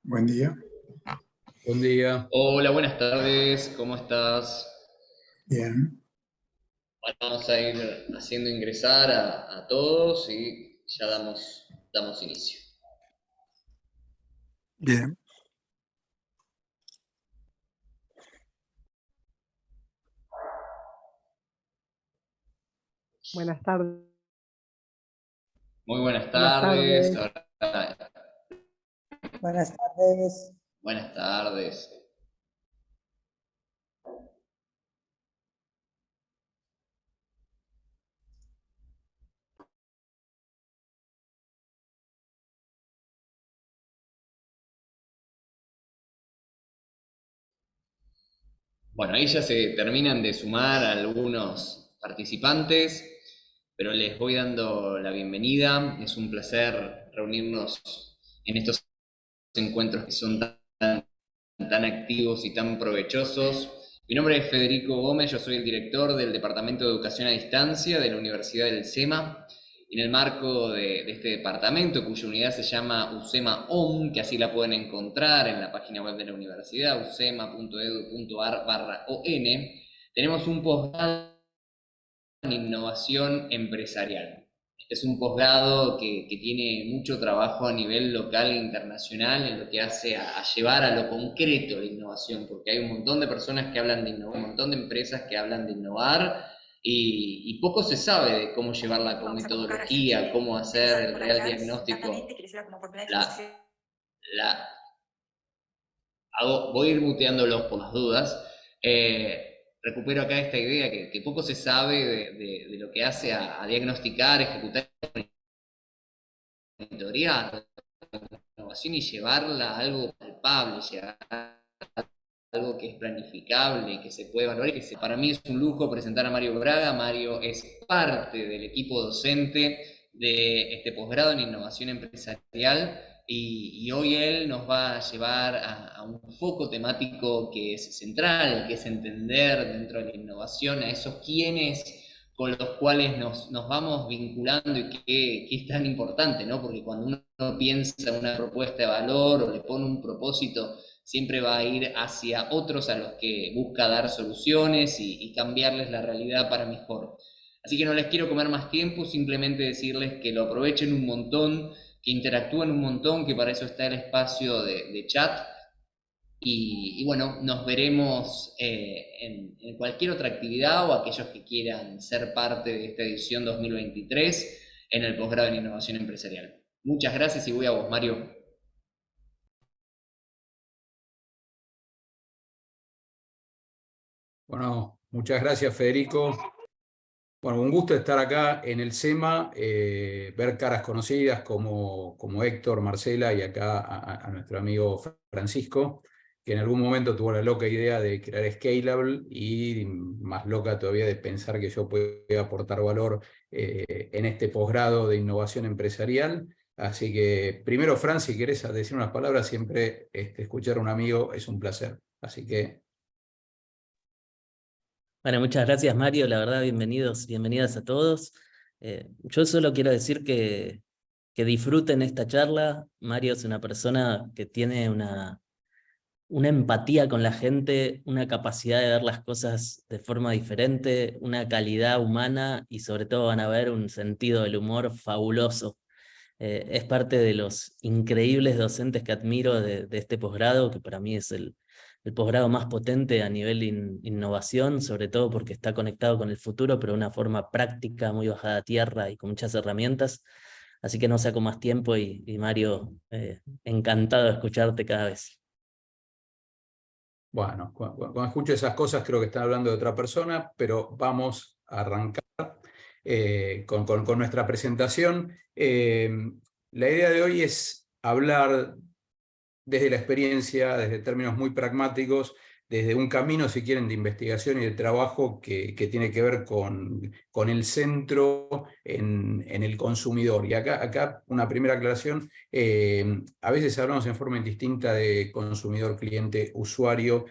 Buen día. Buen día. Hola, buenas tardes, ¿cómo estás? Bien, Vamos a ir haciendo ingresar a todos y ya damos inicio. bien. Buenas tardes. Muy buenas Buenas tardes. tardes. Buenas tardes. Buenas tardes. Bueno, ahí ya se terminan de sumar algunos participantes, pero les voy dando la bienvenida. Es un placer reunirnos en estos encuentros que son tan activos y tan provechosos. Mi nombre es Federico Gómez, yo soy el director del Departamento de Educación a Distancia de la Universidad del SEMA. En el marco de este departamento, cuya unidad se llama USEMA OM, que así la pueden encontrar en la página web de la universidad, usema.edu.ar/on, tenemos un posgrado en innovación empresarial. Este es un posgrado que tiene mucho trabajo a nivel local e internacional en lo que hace a llevar a lo concreto la innovación, porque hay un montón de personas que hablan de innovar, un montón de empresas que hablan de innovar, y poco se sabe de cómo llevarla con metodología, cómo hacer el real diagnóstico. La, voy a ir muteándolos por las dudas. Recupero acá esta idea que poco se sabe de lo que hace a diagnosticar, ejecutar, monitorear la innovación y llevarla a algo palpable, llegar a algo que es planificable, que se puede evaluar. Para mí es un lujo presentar a Mario Braga. Mario es parte del equipo docente de este posgrado en innovación empresarial y hoy él nos va a llevar a un foco temático que es central, que es entender dentro de la innovación a esos quienes con los cuales nos vamos vinculando y que es tan importante, ¿no? Porque cuando uno piensa en una propuesta de valor o le pone un propósito, siempre va a ir hacia otros a los que busca dar soluciones y cambiarles la realidad para mejor. Así que no les quiero comer más tiempo, simplemente decirles que lo aprovechen un montón, que interactúen un montón, que para eso está el espacio de chat. Y bueno, nos veremos en cualquier otra actividad o aquellos que quieran ser parte de esta edición 2023 en el posgrado en Innovación Empresarial. Muchas gracias y voy a vos, Mario. Bueno, muchas gracias, Federico. Bueno, un gusto estar acá en el SEMA, ver caras conocidas como Héctor, Marcela y acá a nuestro amigo Francisco, que en algún momento tuvo la loca idea de crear Scalable y más loca todavía de pensar que yo puedo aportar valor en este posgrado de innovación empresarial. Así que primero, Fran, si querés decir unas palabras, siempre escuchar a un amigo es un placer. Así que... Bueno, muchas gracias Mario, la verdad, bienvenidas a todos. Yo solo quiero decir que disfruten esta charla. Mario es una persona que tiene una empatía con la gente, una capacidad de ver las cosas de forma diferente, una calidad humana y sobre todo van a ver un sentido del humor fabuloso. Es parte de los increíbles docentes que admiro de este posgrado, que para mí es el posgrado más potente a nivel innovación, sobre todo porque está conectado con el futuro, pero de una forma práctica, muy bajada a tierra y con muchas herramientas. Así que no saco más tiempo y Mario, encantado de escucharte cada vez. Bueno, cuando escucho esas cosas creo que están hablando de otra persona, pero vamos a arrancar con nuestra presentación. La idea de hoy es hablar desde la experiencia, desde términos muy pragmáticos, desde un camino, si quieren, de investigación y de trabajo que tiene que ver con el centro en el consumidor. Y acá una primera aclaración, a veces hablamos en forma indistinta de consumidor, cliente, usuario.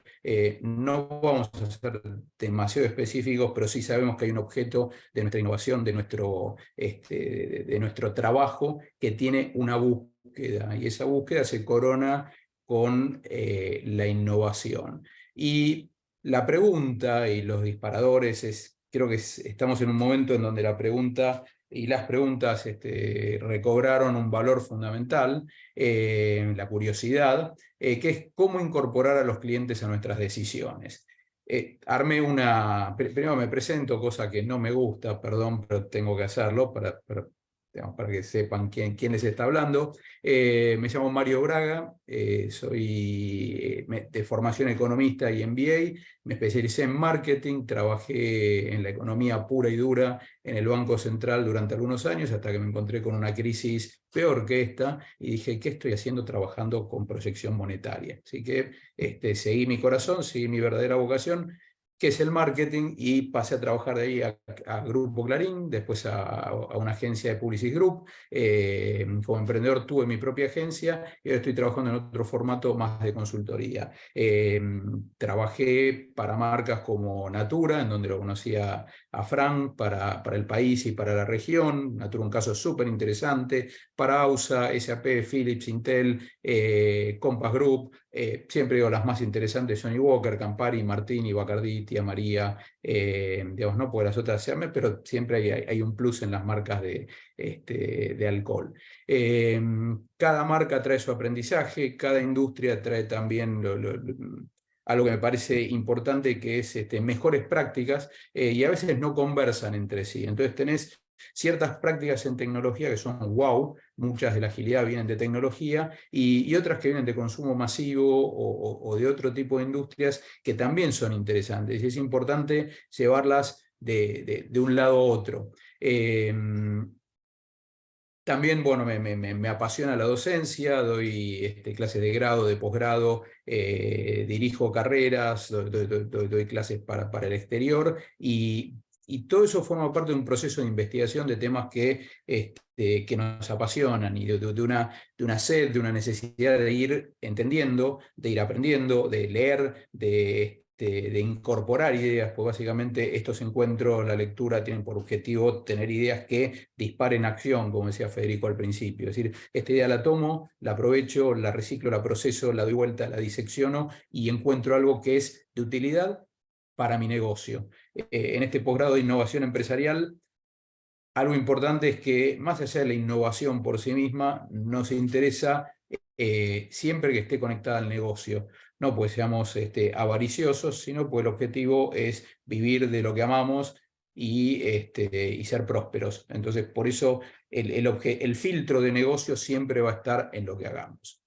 No vamos a ser demasiado específicos, pero sí sabemos que hay un objeto de nuestra innovación, de nuestro trabajo, que tiene una búsqueda, y esa búsqueda se corona con la innovación. Y la pregunta y los disparadores creo que estamos en un momento en donde la pregunta y las preguntas recobraron un valor fundamental, la curiosidad, que es cómo incorporar a los clientes a nuestras decisiones. Armé primero me presento, cosa que no me gusta, perdón, pero tengo que hacerlo digamos, para que sepan quién les está hablando. Me llamo Mario Braga, soy de formación economista y MBA, me especialicé en marketing, trabajé en la economía pura y dura en el Banco Central durante algunos años, hasta que me encontré con una crisis peor que esta, y dije, ¿qué estoy haciendo trabajando con proyección monetaria? Así que seguí mi corazón, seguí mi verdadera vocación, que es el marketing, y pasé a trabajar de ahí a Grupo Clarín, después a una agencia de Publicis Group. Como emprendedor tuve mi propia agencia y ahora estoy trabajando en otro formato más de consultoría. Trabajé para marcas como Natura, en donde lo conocía a Frank, para El País y para la región. Natura, un caso súper interesante. Para AUSA, SAP, Philips, Intel, Compass Group. Siempre digo las más interesantes: Johnny Walker, Campari, Martini, Bacardí, Tía María, digamos, no porque las otras sean, pero siempre hay un plus en las marcas de alcohol. Cada marca trae su aprendizaje, cada industria trae también algo que me parece importante, que es mejores prácticas, y a veces no conversan entre sí. Entonces tenés ciertas prácticas en tecnología que son wow, muchas de la agilidad vienen de tecnología, y otras que vienen de consumo masivo o de otro tipo de industrias que también son interesantes, y es importante llevarlas de un lado a otro. También, bueno, me apasiona la docencia, doy clases de grado, de posgrado, dirijo carreras, doy clases para el exterior, y todo eso forma parte de un proceso de investigación de temas que nos apasionan, y de una sed, de una necesidad de ir entendiendo, de ir aprendiendo, de leer, de incorporar ideas, pues básicamente estos encuentros, la lectura, tienen por objetivo tener ideas que disparen acción, como decía Federico al principio. Es decir, esta idea la tomo, la aprovecho, la reciclo, la proceso, la doy vuelta, la disecciono y encuentro algo que es de utilidad para mi negocio. En este posgrado de innovación empresarial, algo importante es que, más allá de la innovación por sí misma, nos interesa siempre que esté conectada al negocio. No pues seamos avariciosos, sino pues el objetivo es vivir de lo que amamos y ser prósperos. Entonces, por eso el filtro de negocio siempre va a estar en lo que hagamos.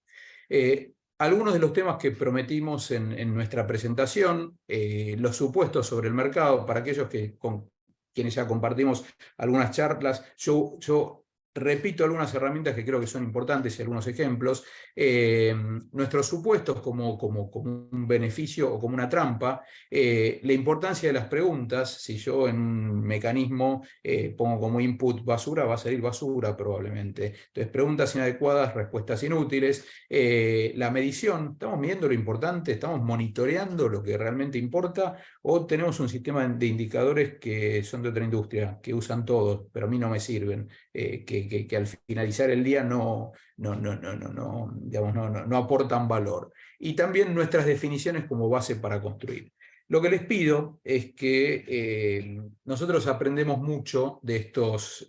Algunos de los temas que prometimos en nuestra presentación: los supuestos sobre el mercado, para aquellos con quienes ya compartimos algunas charlas. Yo repito algunas herramientas que creo que son importantes y algunos ejemplos. Nuestros supuestos como un beneficio o como una trampa. La importancia de las preguntas: si yo en un mecanismo pongo como input basura, va a salir basura probablemente. Entonces, preguntas inadecuadas, respuestas inútiles. La medición: ¿estamos midiendo lo importante? ¿Estamos monitoreando lo que realmente importa? ¿O tenemos un sistema de indicadores que son de otra industria, que usan todos, pero a mí no me sirven, que al finalizar el día no aportan valor? Y también nuestras definiciones como base para construir. Lo que les pido es que nosotros aprendemos mucho de estos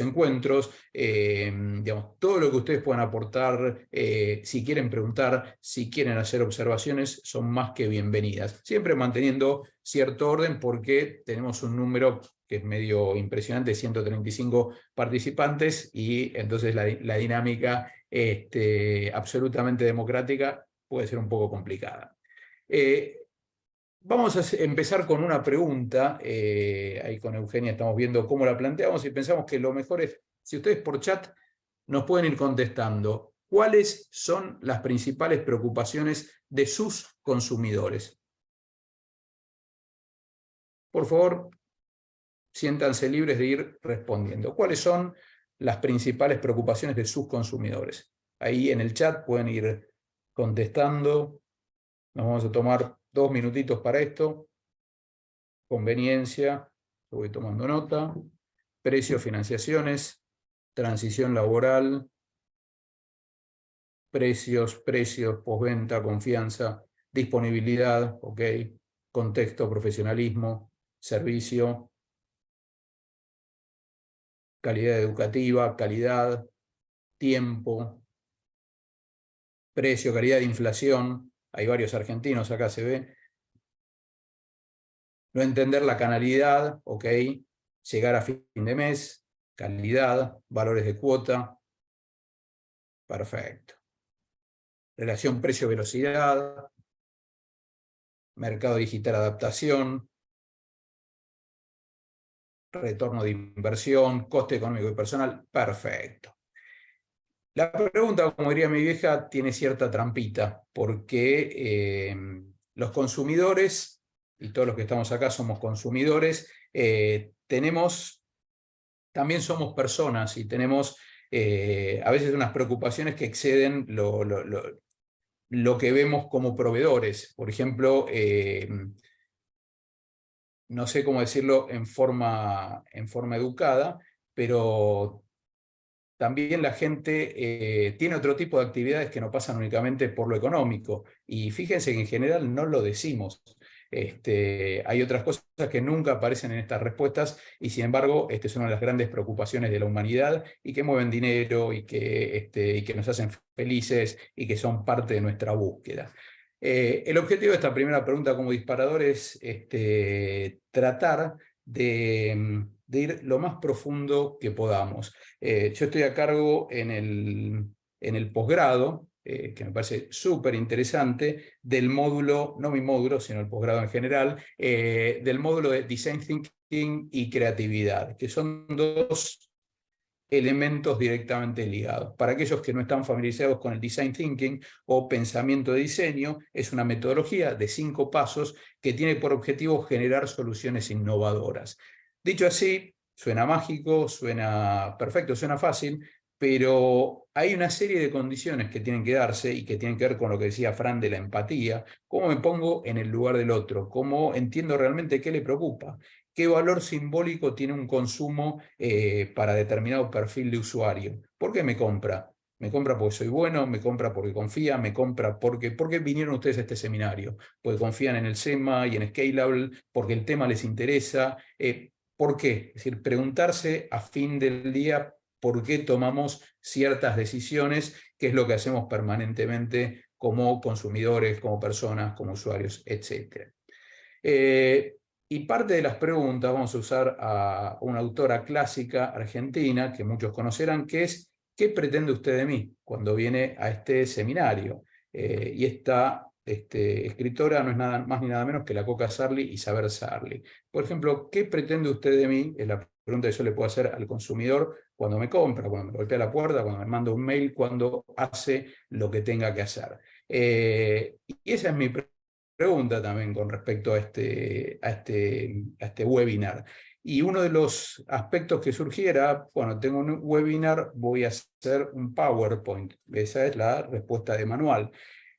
encuentros. Digamos, todo lo que ustedes puedan aportar, si quieren preguntar, si quieren hacer observaciones, son más que bienvenidas. Siempre manteniendo cierto orden, porque tenemos un número que es medio impresionante, 135 participantes, y entonces la dinámica absolutamente democrática puede ser un poco complicada. Vamos a empezar con una pregunta. Ahí con Eugenia estamos viendo cómo la planteamos, y pensamos que lo mejor es, si ustedes por chat nos pueden ir contestando, ¿cuáles son las principales preocupaciones de sus consumidores? Por favor, siéntanse libres de ir respondiendo. ¿Cuáles son las principales preocupaciones de sus consumidores? Ahí en el chat pueden ir contestando. Nos vamos a tomar 2 minutitos para esto. Conveniencia, voy tomando nota. Precio, financiaciones, transición laboral, precios, postventa, confianza, disponibilidad, ¿ok? Contexto, profesionalismo, servicio, calidad educativa, calidad, tiempo, precio, calidad de inflación. Hay varios argentinos, acá se ve. No entender la canalidad, ¿ok? Llegar a fin de mes, calidad, valores de cuota. Perfecto. Relación precio-velocidad, mercado digital adaptación, retorno de inversión, coste económico y personal. Perfecto. La pregunta, como diría mi vieja, tiene cierta trampita, porque los consumidores, y todos los que estamos acá somos consumidores, también somos personas y tenemos a veces unas preocupaciones que exceden lo que vemos como proveedores. Por ejemplo, no sé cómo decirlo en forma educada, pero también la gente tiene otro tipo de actividades que no pasan únicamente por lo económico. Y fíjense que en general no lo decimos. Hay otras cosas que nunca aparecen en estas respuestas y sin embargo es una de las grandes preocupaciones de la humanidad y que mueven dinero y que nos hacen felices y que son parte de nuestra búsqueda. El objetivo de esta primera pregunta como disparador es tratar de ir lo más profundo que podamos. Yo estoy a cargo en el posgrado, que me parece súper interesante, del módulo, no mi módulo, sino el posgrado en general, del módulo de Design Thinking y Creatividad, que son dos elementos directamente ligados. Para aquellos que no están familiarizados con el Design Thinking o pensamiento de diseño, es una metodología de 5 pasos que tiene por objetivo generar soluciones innovadoras. Dicho así, suena mágico, suena perfecto, suena fácil, pero hay una serie de condiciones que tienen que darse y que tienen que ver con lo que decía Fran de la empatía, cómo me pongo en el lugar del otro, cómo entiendo realmente qué le preocupa, qué valor simbólico tiene un consumo para determinado perfil de usuario. ¿Por qué me compra? ¿Me compra porque soy bueno? ¿Me compra porque confía? ¿Me compra porque... ¿Por qué vinieron ustedes a este seminario? Porque confían en el SEMA y en Scalable, porque el tema les interesa. ¿Por qué? Es decir, preguntarse a fin del día por qué tomamos ciertas decisiones, que es lo que hacemos permanentemente como consumidores, como personas, como usuarios, etc. Y parte de las preguntas vamos a usar a una autora clásica argentina que muchos conocerán, que es ¿qué pretende usted de mí cuando viene a este seminario? Y esta escritora no es nada más ni nada menos que la Coca Sarli, Isabel Sarli. Por ejemplo, ¿qué pretende usted de mí? Es la pregunta que yo le puedo hacer al consumidor cuando me compra, cuando me golpea la puerta, cuando me manda un mail, cuando hace lo que tenga que hacer. Y esa es mi pregunta también con respecto a este webinar. Y uno de los aspectos que surgiera, bueno, tengo un webinar, voy a hacer un PowerPoint. Esa es la respuesta de manual.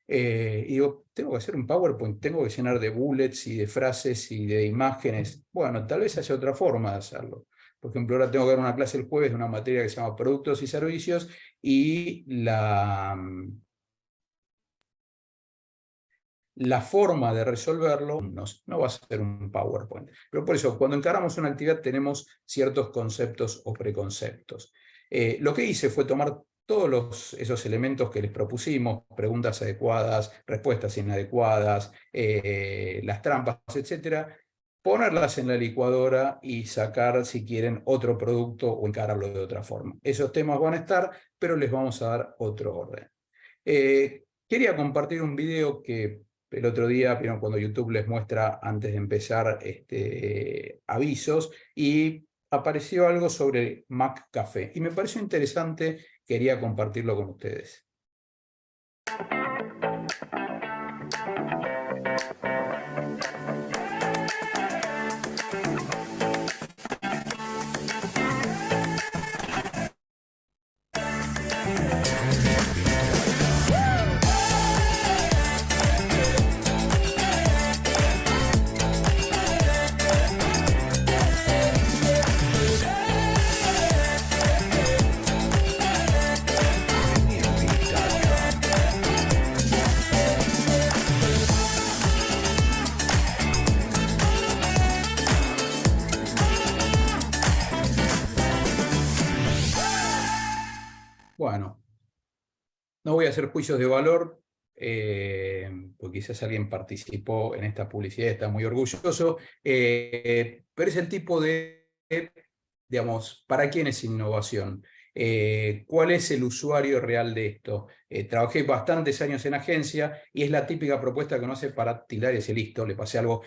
Y digo, tengo que hacer un PowerPoint, tengo que llenar de bullets y de frases y de imágenes. Bueno, tal vez haya otra forma de hacerlo. Por ejemplo, ahora tengo que dar una clase el jueves de una materia que se llama Productos y Servicios y la forma de resolverlo no va a ser un PowerPoint. Pero por eso, cuando encaramos una actividad tenemos ciertos conceptos o preconceptos. Lo que hice fue tomar todos esos elementos que les propusimos, preguntas adecuadas, respuestas inadecuadas, las trampas, etcétera, ponerlas en la licuadora y sacar, si quieren, otro producto o encararlo de otra forma. Esos temas van a estar, pero les vamos a dar otro orden. Quería compartir un video que el otro día, vieron cuando YouTube les muestra antes de empezar avisos, y apareció algo sobre McCafé. Y me pareció interesante, quería compartirlo con ustedes. Bueno, no voy a hacer juicios de valor, porque quizás alguien participó en esta publicidad y está muy orgulloso, pero es el tipo de, digamos, ¿para quién es innovación? ¿Cuál es el usuario real de esto? Trabajé bastantes años en agencia y es la típica propuesta que uno hace para tirar ese listo. Le pasé algo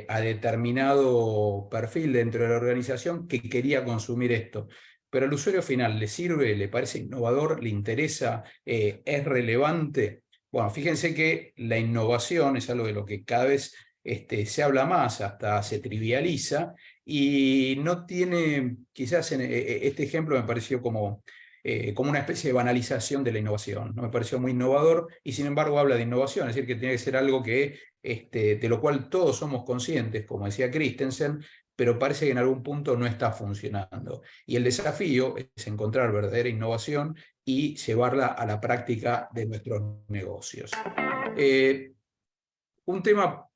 a determinado perfil dentro de la organización que quería consumir esto. Pero al usuario final, ¿le sirve? ¿Le parece innovador? ¿Le interesa? ¿Es relevante? Bueno, fíjense que la innovación es algo de lo que cada vez se habla más, hasta se trivializa, y no tiene, quizás este ejemplo me pareció como una especie de banalización de la innovación. No me pareció muy innovador y sin embargo habla de innovación, es decir, que tiene que ser algo que, de lo cual todos somos conscientes, como decía Christensen, pero parece que en algún punto no está funcionando. Y el desafío es encontrar verdadera innovación y llevarla a la práctica de nuestros negocios. Un tema,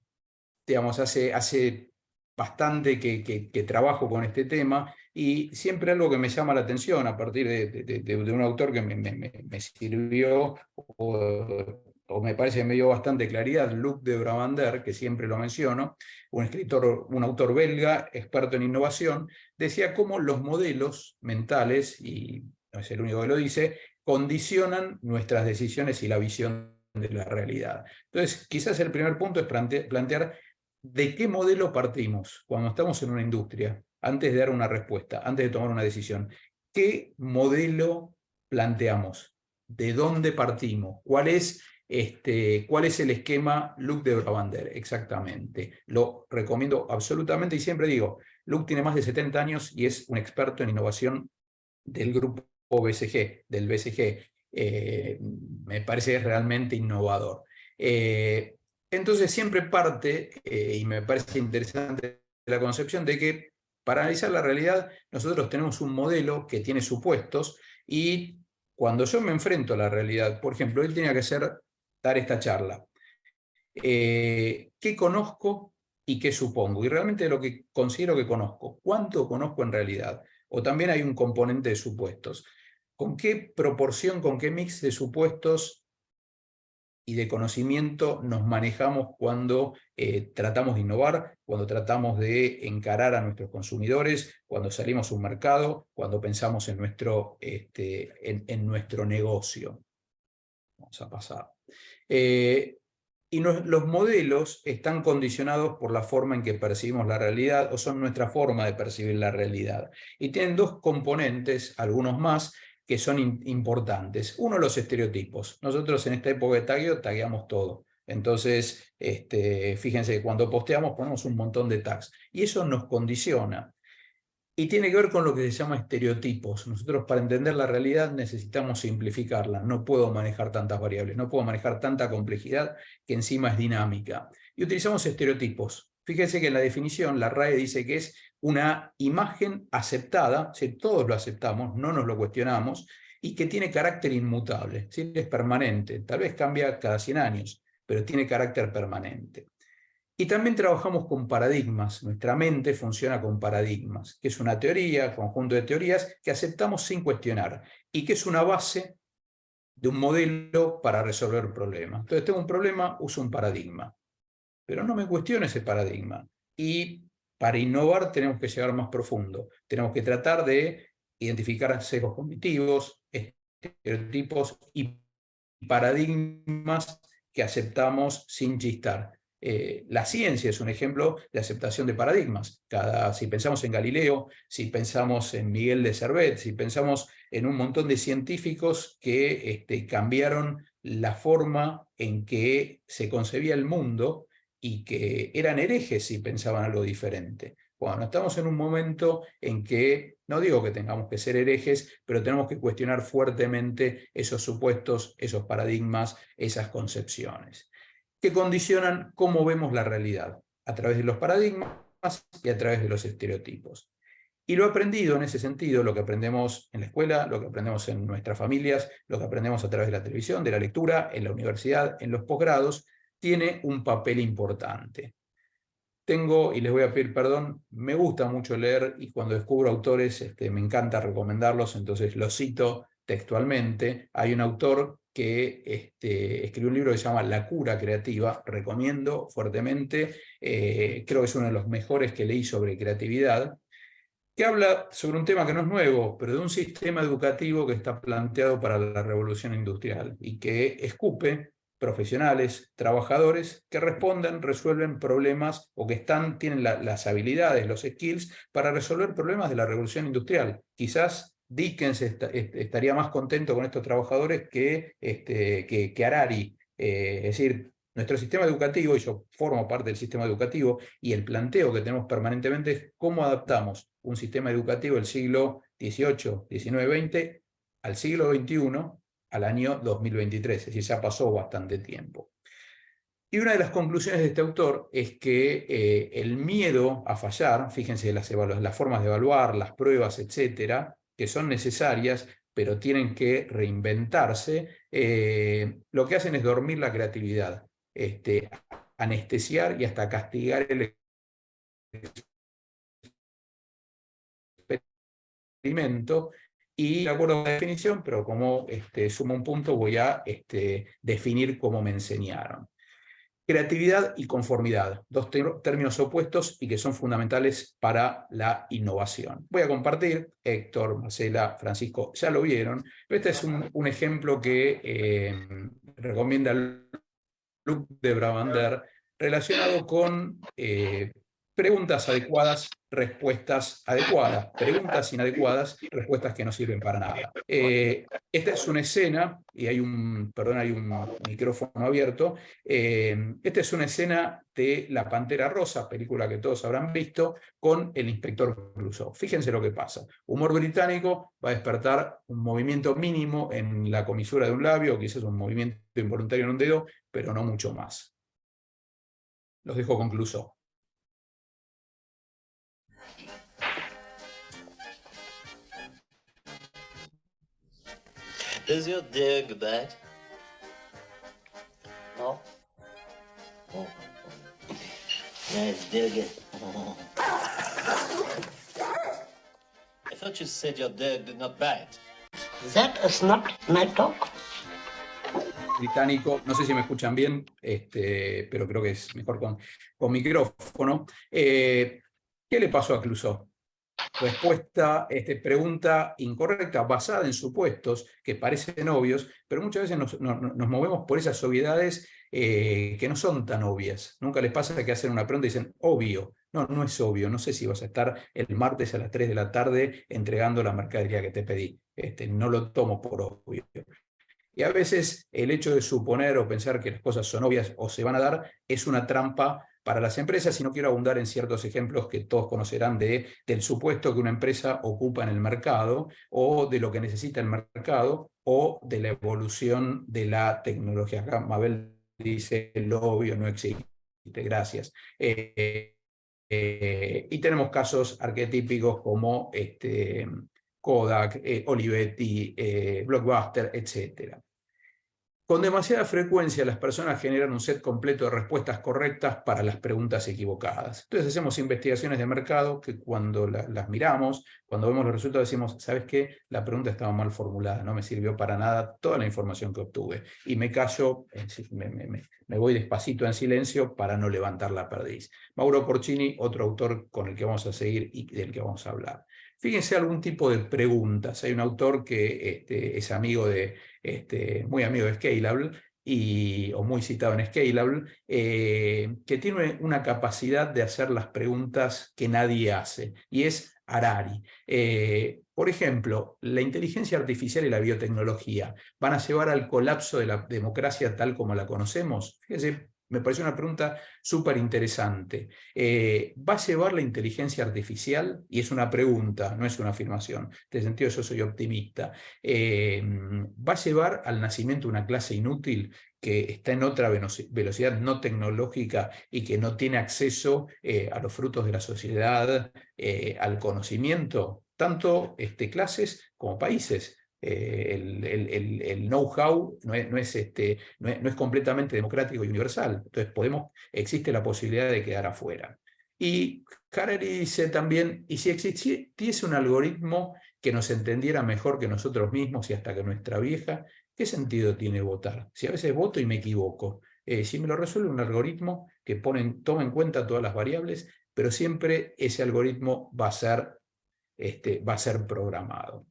digamos, hace bastante que trabajo con este tema y siempre algo que me llama la atención a partir de un autor que me sirvió o me parece que me dio bastante claridad, Luc de Brabander, que siempre lo menciono, un escritor, un autor belga, experto en innovación, decía cómo los modelos mentales, y no es el único que lo dice, condicionan nuestras decisiones y la visión de la realidad. Entonces, quizás el primer punto es plantear de qué modelo partimos cuando estamos en una industria, antes de dar una respuesta, antes de tomar una decisión. ¿Qué modelo planteamos? ¿De dónde partimos? ¿Cuál es el esquema Luc de Brabander? Exactamente. Lo recomiendo absolutamente y siempre digo, Luc tiene más de 70 años y es un experto en innovación del grupo BCG, del BCG. Me parece realmente innovador. Entonces siempre parte, y me parece interesante la concepción de que para analizar la realidad nosotros tenemos un modelo que tiene supuestos y cuando yo me enfrento a la realidad, por ejemplo, él tenía que dar esta charla. ¿Qué conozco y qué supongo? Y realmente lo que considero que conozco, ¿cuánto conozco en realidad? O también hay un componente de supuestos. ¿Con qué proporción, con qué mix de supuestos y de conocimiento nos manejamos cuando tratamos de innovar, cuando tratamos de encarar a nuestros consumidores, cuando salimos a un mercado, cuando pensamos en nuestro negocio? Vamos a pasar. Y los modelos están condicionados por la forma en que percibimos la realidad o son nuestra forma de percibir la realidad. Y tienen dos componentes, algunos más, que son importantes. Uno, los estereotipos. Nosotros en esta época de tagueo tagueamos todo. Entonces, fíjense que cuando posteamos ponemos un montón de tags y eso nos condiciona. Y tiene que ver con lo que se llama estereotipos. Nosotros para entender la realidad necesitamos simplificarla. No puedo manejar tantas variables, no puedo manejar tanta complejidad que encima es dinámica. Y utilizamos estereotipos. Fíjense que en la definición la RAE dice que es una imagen aceptada, si todos lo aceptamos, no nos lo cuestionamos, y que tiene carácter inmutable, ¿sí? Es permanente. Tal vez cambia cada 100 años, pero tiene carácter permanente. Y también trabajamos con paradigmas. Nuestra mente funciona con paradigmas, que es una teoría, conjunto de teorías que aceptamos sin cuestionar y que es una base de un modelo para resolver problemas. Entonces tengo un problema, uso un paradigma, pero no me cuestiono ese paradigma. Y para innovar tenemos que llegar más profundo. Tenemos que tratar de identificar sesgos cognitivos, estereotipos y paradigmas que aceptamos sin chistar. La ciencia es un ejemplo de aceptación de paradigmas. Si pensamos en Galileo, si pensamos en Miguel de Servet, si pensamos en un montón de científicos que cambiaron la forma en que se concebía el mundo y que eran herejes si pensaban algo diferente. Bueno, estamos en un momento en que, no digo que tengamos que ser herejes, pero tenemos que cuestionar fuertemente esos supuestos, esos paradigmas, esas concepciones, que condicionan cómo vemos la realidad, a través de los paradigmas y a través de los estereotipos. Y lo aprendido en ese sentido, lo que aprendemos en la escuela, lo que aprendemos en nuestras familias, lo que aprendemos a través de la televisión, de la lectura, en la universidad, en los posgrados, tiene un papel importante. Tengo, y les voy a pedir perdón, me gusta mucho leer y cuando descubro autores me encanta recomendarlos, entonces los cito textualmente, hay un autor que escribió un libro que se llama La cura creativa, recomiendo fuertemente, creo que es uno de los mejores que leí sobre creatividad, que habla sobre un tema que no es nuevo, pero de un sistema educativo que está planteado para la revolución industrial y que escupe profesionales, trabajadores que responden, resuelven problemas o que tienen las habilidades, los skills para resolver problemas de la revolución industrial. Quizás Dickens estaría más contento con estos trabajadores que Harari. Es decir, nuestro sistema educativo, y yo formo parte del sistema educativo, y el planteo que tenemos permanentemente es cómo adaptamos un sistema educativo del siglo XVIII, XIX, XX al siglo XXI, al año 2023, es decir, ya pasó bastante tiempo. Y una de las conclusiones de este autor es que el miedo a fallar, fíjense las formas de evaluar, las pruebas, etcétera, que son necesarias, pero tienen que reinventarse, lo que hacen es dormir la creatividad, anestesiar y hasta castigar el experimento. Y de acuerdo con la definición, pero como sumo un punto, voy a definir cómo me enseñaron. Creatividad y conformidad, dos términos opuestos y que son fundamentales para la innovación. Voy a compartir, Héctor, Marcela, Francisco, ya lo vieron, pero este es un ejemplo que recomienda Luc de Brabander relacionado con preguntas adecuadas, respuestas adecuadas, preguntas inadecuadas, respuestas que no sirven para nada. Esta es una escena, y hay un micrófono abierto, esta es una escena de La Pantera Rosa, película que todos habrán visto, con el inspector Clouseau. Fíjense lo que pasa. Humor británico va a despertar un movimiento mínimo en la comisura de un labio, quizás un movimiento involuntario en un dedo, pero no mucho más. Los dejo con Clouseau. Does your dear go bad? No. Oh. Yes, dear good. I thought you said your dog did not bite. That is not my dog. Británico, no sé si me escuchan bien, pero creo que es mejor con micrófono. ¿Qué le pasó a Clouseau? Respuesta, pregunta incorrecta, basada en supuestos que parecen obvios, pero muchas veces nos movemos por esas obviedades que no son tan obvias. Nunca les pasa que hacen una pregunta y dicen, obvio. No, no es obvio. No sé si vas a estar el martes a las 3 de la tarde entregando la mercadería que te pedí. No lo tomo por obvio. Y a veces el hecho de suponer o pensar que las cosas son obvias o se van a dar es una trampa para las empresas, y no quiero abundar en ciertos ejemplos que todos conocerán del supuesto que una empresa ocupa en el mercado, o de lo que necesita el mercado, o de la evolución de la tecnología. Acá Mabel dice, lo obvio no existe, gracias. Y tenemos casos arquetípicos como Kodak, Olivetti, Blockbuster, etc. Con demasiada frecuencia las personas generan un set completo de respuestas correctas para las preguntas equivocadas. Entonces hacemos investigaciones de mercado que cuando las miramos, cuando vemos los resultados decimos, ¿sabes qué? La pregunta estaba mal formulada, no me sirvió para nada toda la información que obtuve. Y me callo, me voy despacito en silencio para no levantar la perdiz. Mauro Porcini, otro autor con el que vamos a seguir y del que vamos a hablar. Fíjense algún tipo de preguntas. Hay un autor que es amigo muy amigo de Scalable, o muy citado en Scalable, que tiene una capacidad de hacer las preguntas que nadie hace, y es Harari. Por ejemplo, ¿la inteligencia artificial y la biotecnología van a llevar al colapso de la democracia tal como la conocemos? Fíjense, me parece una pregunta súper interesante. ¿Va a llevar la inteligencia artificial? Y es una pregunta, no es una afirmación. En este sentido yo soy optimista. ¿Va a llevar al nacimiento una clase inútil que está en otra velocidad no tecnológica y que no tiene acceso a los frutos de la sociedad, al conocimiento? Tanto clases como países. El know-how no es completamente democrático y universal. Entonces existe la posibilidad de quedar afuera. Y Harari dice también, ¿y si existiese un algoritmo que nos entendiera mejor que nosotros mismos y hasta que nuestra vieja, ¿qué sentido tiene votar? Si a veces voto y me equivoco. Si me lo resuelve un algoritmo que toma en cuenta todas las variables, pero siempre ese algoritmo va a ser programado.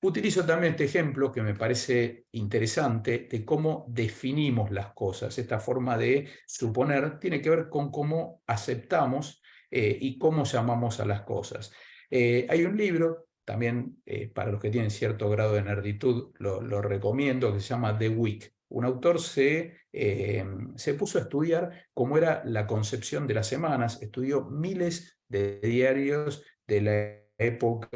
Utilizo también este ejemplo que me parece interesante de cómo definimos las cosas. Esta forma de suponer tiene que ver con cómo aceptamos y cómo llamamos a las cosas. Hay un libro, también para los que tienen cierto grado de nerditud, lo recomiendo, que se llama The Week. Un autor se puso a estudiar cómo era la concepción de las semanas, estudió miles de diarios de la época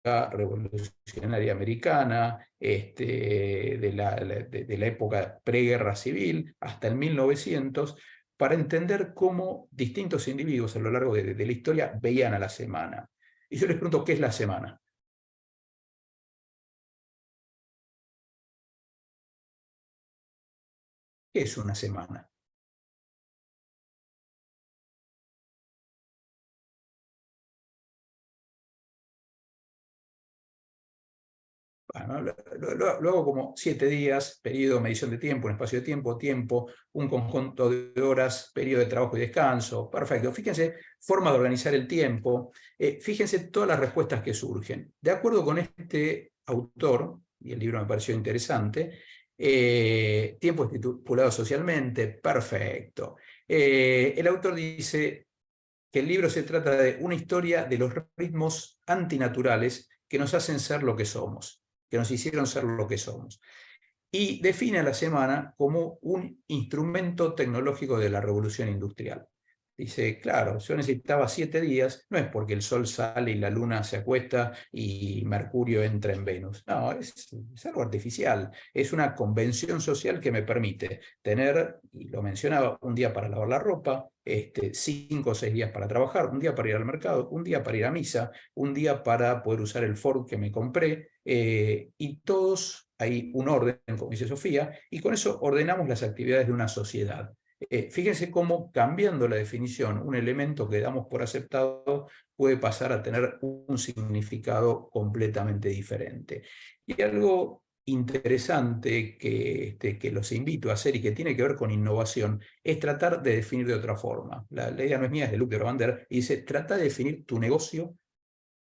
revolucionaria americana, de la época preguerra civil hasta el 1900, para entender cómo distintos individuos a lo largo de la historia veían a la semana. Y yo les pregunto, ¿qué es la semana? ¿Qué es una semana? Bueno, lo hago como 7 días, periodo, medición de tiempo, un espacio de tiempo, un conjunto de horas, periodo de trabajo y descanso. Perfecto. Fíjense, forma de organizar el tiempo. Fíjense todas las respuestas que surgen. De acuerdo con este autor, y el libro me pareció interesante, tiempo estipulado socialmente, perfecto. El autor dice que el libro se trata de una historia de los ritmos antinaturales que nos hacen ser lo que somos, que nos hicieron ser lo que somos. Y define a la semana como un instrumento tecnológico de la revolución industrial. Dice, claro, yo necesitaba 7 días, no es porque el sol sale y la luna se acuesta y Mercurio entra en Venus. No, es algo artificial. Es una convención social que me permite tener, y lo mencionaba, un día para lavar la ropa, 5 o 6 días para trabajar, un día para ir al mercado, un día para ir a misa, un día para poder usar el Ford que me compré, y todos hay un orden, como dice Sofía, y con eso ordenamos las actividades de una sociedad. Fíjense cómo, cambiando la definición, un elemento que damos por aceptado puede pasar a tener un significado completamente diferente. Y algo interesante que los invito a hacer y que tiene que ver con innovación es tratar de definir de otra forma. La idea no es mía, es de Luc de Ravander, y dice, trata de definir tu negocio,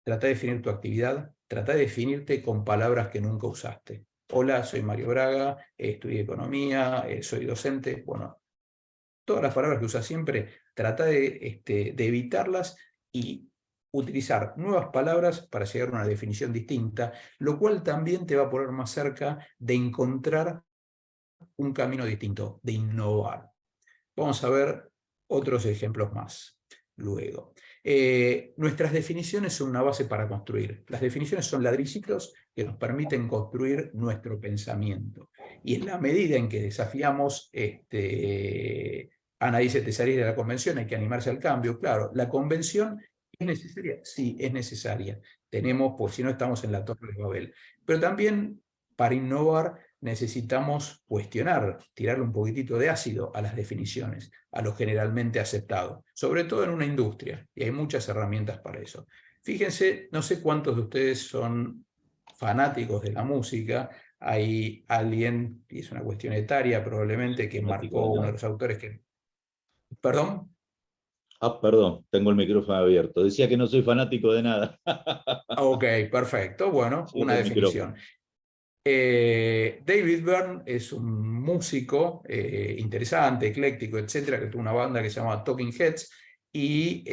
trata de definir tu actividad, trata de definirte con palabras que nunca usaste. Hola, soy Mario Braga, estudié economía, soy docente. Bueno, todas las palabras que usas siempre, trata de evitarlas y utilizar nuevas palabras para llegar a una definición distinta, lo cual también te va a poner más cerca de encontrar un camino distinto, de innovar. Vamos a ver otros ejemplos más luego. Nuestras definiciones son una base para construir. Las definiciones son ladrillitos que nos permiten construir nuestro pensamiento. Y en la medida en que desafiamos, Ana dice, te salís de la convención, hay que animarse al cambio. Claro, la convención es necesaria. Sí, es necesaria. Tenemos, pues si no estamos en la Torre de Babel. Pero también para innovar necesitamos cuestionar, tirarle un poquitito de ácido a las definiciones, a lo generalmente aceptado, sobre todo en una industria, y hay muchas herramientas para eso. Fíjense, no sé cuántos de ustedes son fanáticos de la música, hay alguien, y es una cuestión etaria probablemente, que marcó uno de los autores que... ¿Perdón? Ah, perdón, tengo el micrófono abierto. Decía que no soy fanático de nada. Ok, perfecto, bueno, Cierro una el definición. micrófono. David Byrne es un músico interesante, ecléctico, etcétera, que tuvo una banda que se llama Talking Heads y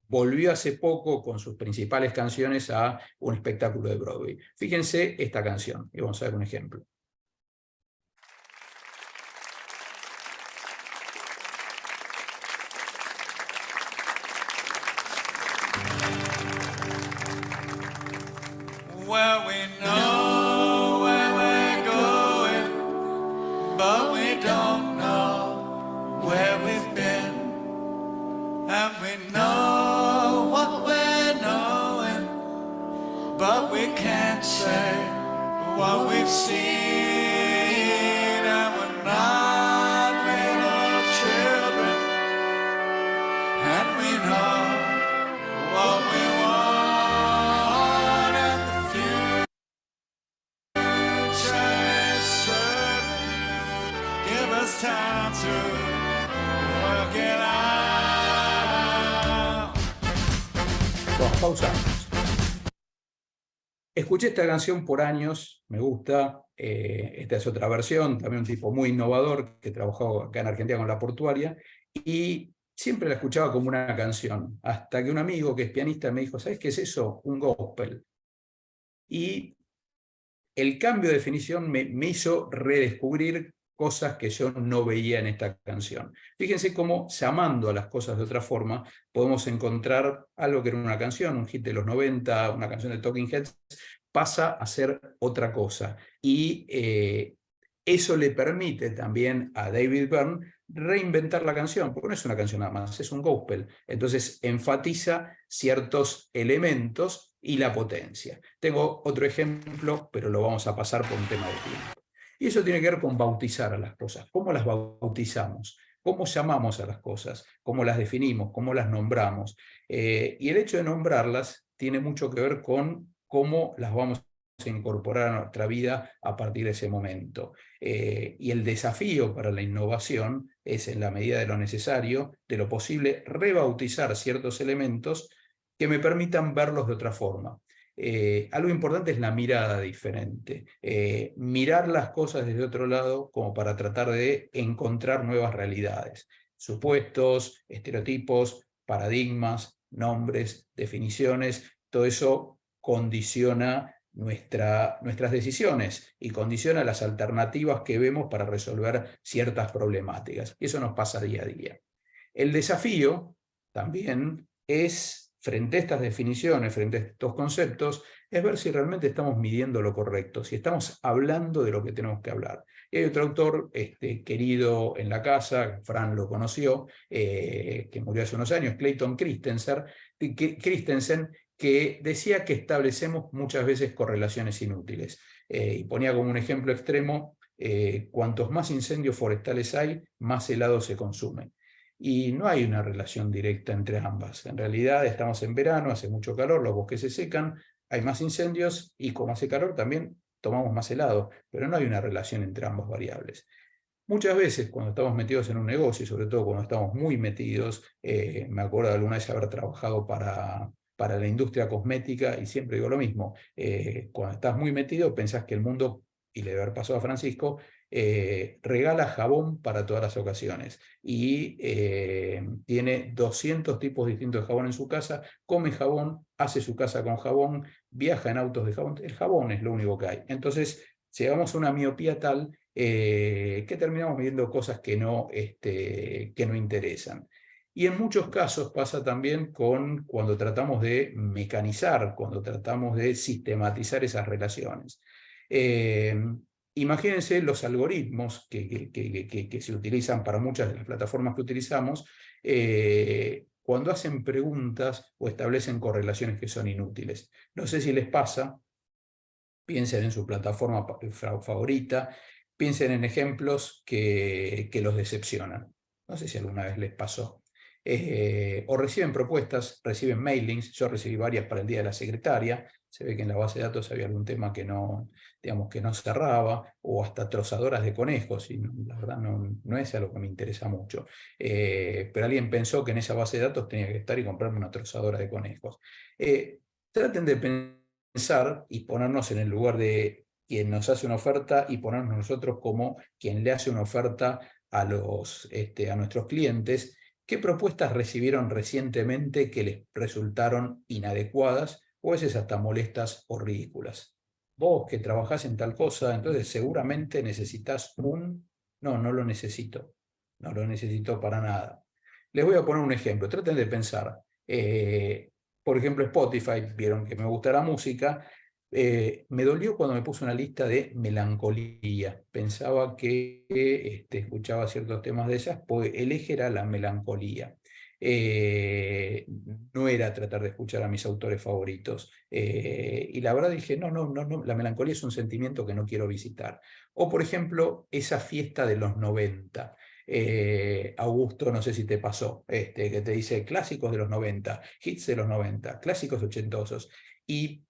volvió hace poco con sus principales canciones a un espectáculo de Broadway. Fíjense esta canción, y vamos a ver un ejemplo. Well, we know where we're going, but we don't know where we've been. And we know what we're knowing, but we can't say what we've seen. And we're not little children, and we know what we want. pausamos. Escuché esta canción por años, me gusta. Esta es otra versión, también un tipo muy innovador que trabajó acá en Argentina con La Portuaria, y siempre la escuchaba como una canción, hasta que un amigo que es pianista me dijo, ¿sabes qué es eso? Un gospel. Y el cambio de definición me hizo redescubrir cosas que yo no veía en esta canción. Fíjense cómo, llamando a las cosas de otra forma, podemos encontrar algo que era una canción, un hit de los 90, una canción de Talking Heads, pasa a ser otra cosa. Y eso le permite también a David Byrne reinventar la canción, porque no es una canción nada más, es un gospel. Entonces enfatiza ciertos elementos y la potencia. Tengo otro ejemplo, pero lo vamos a pasar por un tema de tiempo. Y eso tiene que ver con bautizar a las cosas. ¿Cómo las bautizamos? ¿Cómo llamamos a las cosas? ¿Cómo las definimos? ¿Cómo las nombramos? Y el hecho de nombrarlas tiene mucho que ver con cómo las vamos a incorporar a nuestra vida a partir de ese momento. Y el desafío para la innovación es, en la medida de lo necesario, de lo posible, rebautizar ciertos elementos que me permitan verlos de otra forma. Algo importante es la mirada diferente. Mirar las cosas desde otro lado como para tratar de encontrar nuevas realidades. Supuestos, estereotipos, paradigmas, nombres, definiciones, todo eso condiciona nuestras decisiones y condiciona las alternativas que vemos para resolver ciertas problemáticas. Y eso nos pasa día a día. El desafío también es, frente a estas definiciones, frente a estos conceptos, es ver si realmente estamos midiendo lo correcto, si estamos hablando de lo que tenemos que hablar. Y hay otro autor querido en la casa, Fran lo conoció, que murió hace unos años, Clayton Christensen, que decía que establecemos muchas veces correlaciones inútiles. Y ponía como un ejemplo extremo, cuantos más incendios forestales hay, más helado se consume. Y no hay una relación directa entre ambas. En realidad estamos en verano, hace mucho calor, los bosques se secan, hay más incendios y como hace calor también tomamos más helado, pero no hay una relación entre ambas variables. Muchas veces cuando estamos metidos en un negocio, y sobre todo cuando estamos muy metidos, me acuerdo de alguna vez haber trabajado para la industria cosmética y siempre digo lo mismo, cuando estás muy metido pensás que el mundo, y le debe haber pasado a Francisco, regala jabón para todas las ocasiones y tiene 200 tipos distintos de jabón en su casa, come jabón, hace su casa con jabón, viaja en autos de jabón, el jabón es lo único que hay. Entonces llegamos a una miopía tal que terminamos viendo cosas que no interesan. Y en muchos casos pasa también cuando tratamos de mecanizar, cuando tratamos de sistematizar esas relaciones. Imagínense los algoritmos que se utilizan para muchas de las plataformas que utilizamos, cuando hacen preguntas o establecen correlaciones que son inútiles. No sé si les pasa, piensen en su plataforma favorita, piensen en ejemplos que los decepcionan. No sé si alguna vez les pasó. O reciben propuestas, reciben mailings, yo recibí varias para el Día de la Secretaria, se ve que en la base de datos había algún tema que no, digamos, que no cerraba, o hasta trozadoras de conejos, y la verdad no es algo que me interesa mucho. Pero alguien pensó que en esa base de datos tenía que estar y comprarme una trozadora de conejos. Traten de pensar y ponernos en el lugar de quien nos hace una oferta y ponernos nosotros como quien le hace una oferta a nuestros clientes. ¿Qué propuestas recibieron recientemente que les resultaron inadecuadas o a veces hasta molestas o ridículas? Vos que trabajás en tal cosa, entonces seguramente necesitas No, no lo necesito. No lo necesito para nada. Les voy a poner un ejemplo. Traten de pensar. Por ejemplo, Spotify, vieron que me gusta la música. Me dolió cuando me puso una lista de melancolía. Pensaba que escuchaba ciertos temas de esas, pues el eje era la melancolía. No era tratar de escuchar a mis autores favoritos. Y la verdad dije, no, la melancolía es un sentimiento que no quiero visitar. O por ejemplo, esa fiesta de los 90. Augusto, no sé si te pasó, que te dice clásicos de los 90, hits de los 90, clásicos ochentosos. Y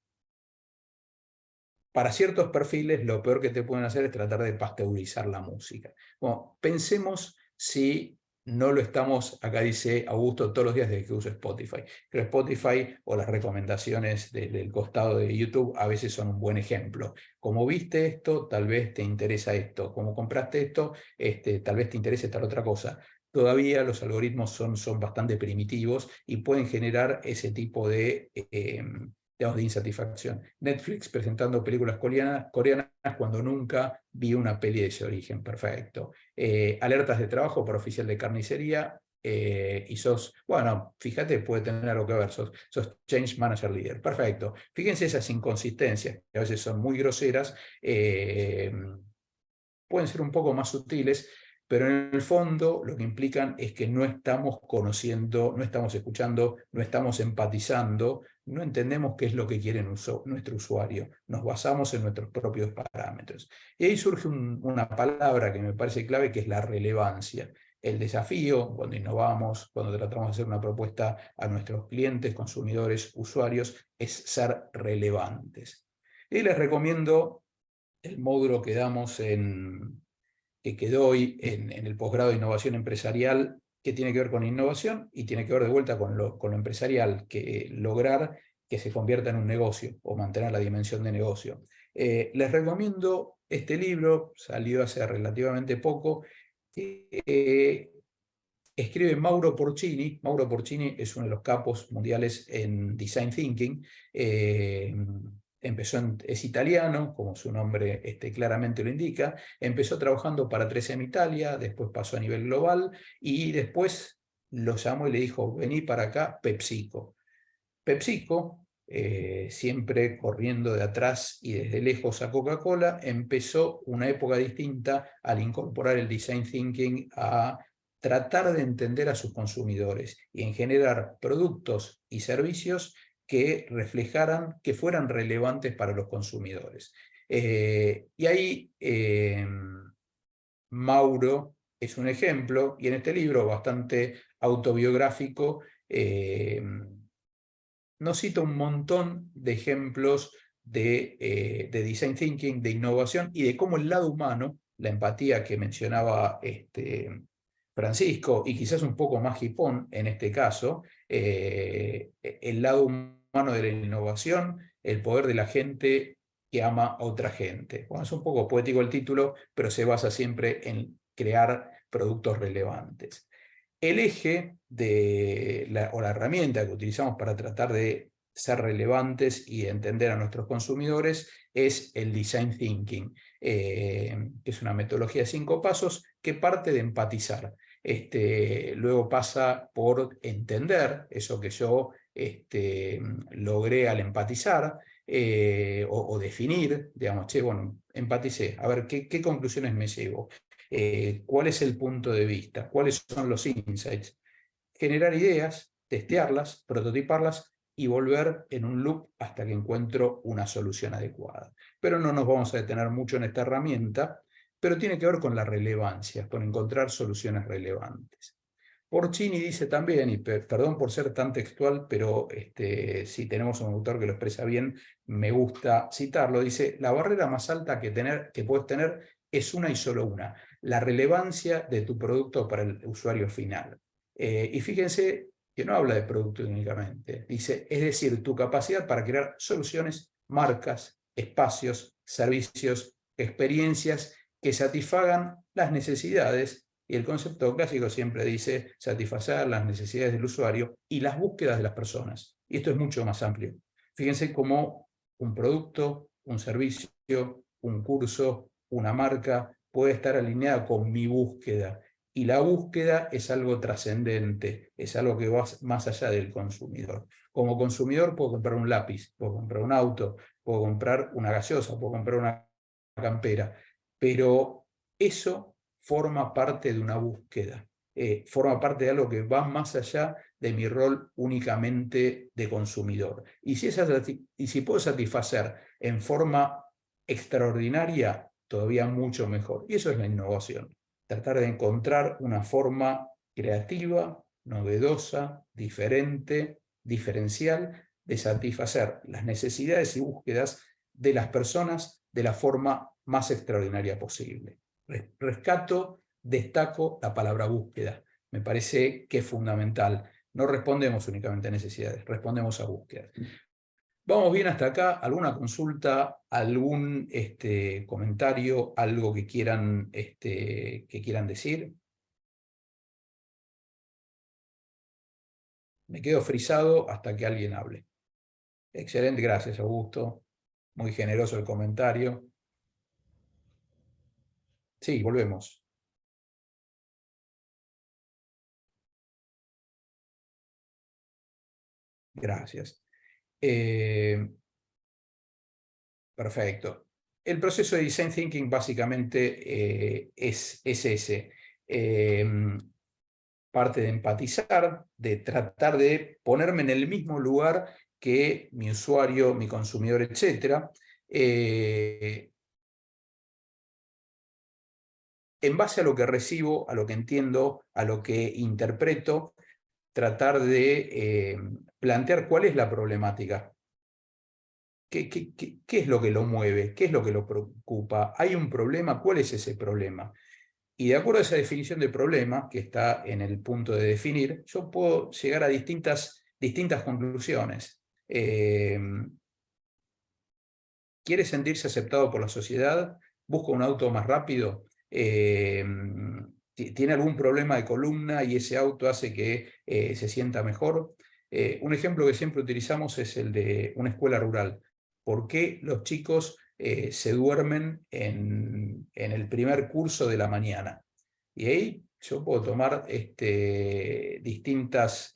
para ciertos perfiles lo peor que te pueden hacer es tratar de pasteurizar la música. Bueno, pensemos si no lo estamos, acá dice Augusto, todos los días desde que uso Spotify. Pero Spotify o las recomendaciones del costado de YouTube a veces son un buen ejemplo. Como viste esto, tal vez te interesa esto. Como compraste esto, tal vez te interese tal otra cosa. Todavía los algoritmos son bastante primitivos y pueden generar ese tipo de insatisfacción. Netflix presentando películas coreanas cuando nunca vi una peli de ese origen. Perfecto. Alertas de trabajo por oficial de carnicería y sos, bueno, fíjate, puede tener algo que ver, sos Change Manager Leader. Perfecto. Fíjense esas inconsistencias, que a veces son muy groseras, pueden ser un poco más sutiles, pero en el fondo lo que implican es que no estamos conociendo, no estamos escuchando, no estamos empatizando, no entendemos qué es lo que quiere nuestro usuario, nos basamos en nuestros propios parámetros. Y ahí surge una palabra que me parece clave, que es la relevancia. El desafío, cuando innovamos, cuando tratamos de hacer una propuesta a nuestros clientes, consumidores, usuarios, es ser relevantes. Y les recomiendo el módulo que damos que doy en el posgrado de innovación empresarial, que tiene que ver con innovación y tiene que ver de vuelta con lo empresarial, que lograr que se convierta en un negocio o mantener la dimensión de negocio. Les recomiendo este libro, salió hace relativamente poco, escribe Mauro Porcini. Mauro Porcini es uno de los capos mundiales en Design Thinking. Es italiano, como su nombre claramente lo indica. Empezó trabajando para 3M Italia, después pasó a nivel global y después lo llamó y le dijo, vení para acá, PepsiCo. PepsiCo, siempre corriendo de atrás y desde lejos a Coca-Cola, empezó una época distinta al incorporar el Design Thinking a tratar de entender a sus consumidores y en generar productos y servicios que reflejaran, que fueran relevantes para los consumidores. Y ahí Mauro es un ejemplo, y en este libro bastante autobiográfico nos cita un montón de ejemplos de design thinking, de innovación y de cómo el lado humano, la empatía que mencionaba Francisco, y quizás un poco más hipón en este caso, el lado humano de la innovación, el poder de la gente que ama a otra gente. Bueno, es un poco poético el título, pero se basa siempre en crear productos relevantes. El eje o la herramienta que utilizamos para tratar de ser relevantes y entender a nuestros consumidores es el Design Thinking, que es una metodología de 5 pasos que parte de empatizar. Luego pasa por entender eso que yo logré al empatizar, o definir, digamos, bueno, empaticé, a ver, ¿qué conclusiones me llevo? ¿Cuál es el punto de vista? ¿Cuáles son los insights? Generar ideas, testearlas, prototiparlas y volver en un loop hasta que encuentro una solución adecuada. Pero no nos vamos a detener mucho en esta herramienta, pero tiene que ver con la relevancia, con encontrar soluciones relevantes. Porcini dice también, y perdón por ser tan textual, pero si tenemos un autor que lo expresa bien, me gusta citarlo, dice, la barrera más alta que puedes tener es una y solo una, la relevancia de tu producto para el usuario final. Y fíjense que no habla de producto únicamente, dice, es decir, tu capacidad para crear soluciones, marcas, espacios, servicios, experiencias que satisfagan las necesidades, y el concepto clásico siempre dice satisfacer las necesidades del usuario y las búsquedas de las personas. Y esto es mucho más amplio. Fíjense cómo un producto, un servicio, un curso, una marca puede estar alineada con mi búsqueda. Y la búsqueda es algo trascendente, es algo que va más allá del consumidor. Como consumidor puedo comprar un lápiz, puedo comprar un auto, puedo comprar una gaseosa, puedo comprar una campera, pero eso forma parte de una búsqueda, forma parte de algo que va más allá de mi rol únicamente de consumidor. Y si puedo satisfacer en forma extraordinaria, todavía mucho mejor. Y eso es la innovación. Tratar de encontrar una forma creativa, novedosa, diferente, diferencial, de satisfacer las necesidades y búsquedas de las personas de la forma más extraordinaria posible. Destaco la palabra búsqueda. Me parece que es fundamental. No respondemos únicamente a necesidades, respondemos a búsquedas. Vamos bien hasta acá. ¿Alguna consulta, algún comentario, algo que quieran decir? Me quedo frisado hasta que alguien hable. Excelente, gracias, Augusto. Muy generoso el comentario. Sí, volvemos. Gracias. Perfecto. El proceso de Design Thinking básicamente es ese. Parte de empatizar, de tratar de ponerme en el mismo lugar que mi usuario, mi consumidor, etc. En base a lo que recibo, a lo que entiendo, a lo que interpreto, tratar de plantear cuál es la problemática. ¿Qué es lo que lo mueve? ¿Qué es lo que lo preocupa? ¿Hay un problema? ¿Cuál es ese problema? Y de acuerdo a esa definición de problema, que está en el punto de definir, yo puedo llegar a distintas conclusiones. ¿Quiere sentirse aceptado por la sociedad? ¿Busca un auto más rápido? ¿Tiene algún problema de columna y ese auto hace que se sienta mejor? Un ejemplo que siempre utilizamos es el de una escuela rural. ¿Por qué los chicos se duermen en el primer curso de la mañana? Y ahí yo puedo tomar distintas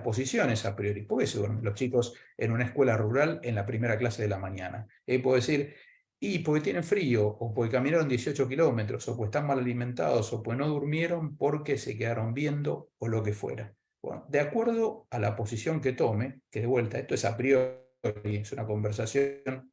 posiciones a priori. ¿Por qué se duermen los chicos en una escuela rural en la primera clase de la mañana? Puedo decir, y porque tienen frío, o porque caminaron 18 kilómetros, o porque están mal alimentados, o porque no durmieron porque se quedaron viendo, o lo que fuera. Bueno, de acuerdo a la posición que tome, que de vuelta, esto es a priori, es una conversación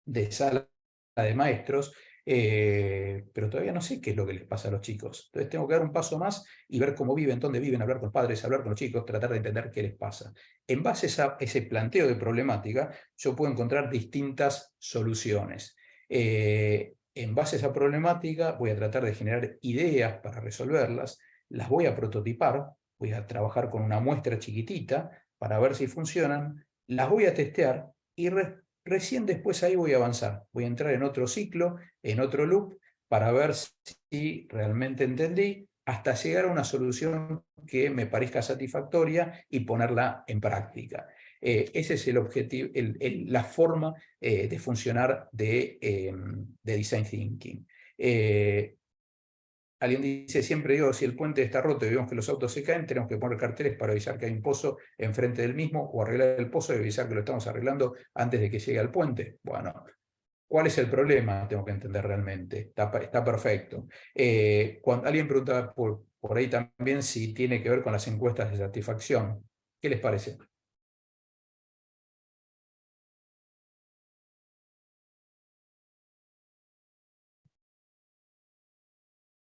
de sala de maestros, pero todavía no sé qué es lo que les pasa a los chicos. Entonces tengo que dar un paso más y ver cómo viven, dónde viven, hablar con los padres, hablar con los chicos, tratar de entender qué les pasa. En base a ese planteo de problemática, yo puedo encontrar distintas soluciones. En base a esa problemática, voy a tratar de generar ideas para resolverlas, las voy a prototipar, voy a trabajar con una muestra chiquitita para ver si funcionan, las voy a testear y recién después ahí voy a avanzar. Voy a entrar en otro ciclo, en otro loop, para ver si realmente entendí, hasta llegar a una solución que me parezca satisfactoria y ponerla en práctica. Ese es el objetivo, la forma de funcionar de Design Thinking. Alguien dice, siempre digo, si el puente está roto y vemos que los autos se caen, tenemos que poner carteles para avisar que hay un pozo enfrente del mismo, o arreglar el pozo y avisar que lo estamos arreglando antes de que llegue al puente. Bueno, ¿cuál es el problema? Tengo que entender realmente. Está perfecto. Cuando alguien pregunta por ahí también si tiene que ver con las encuestas de satisfacción. ¿Qué les parece?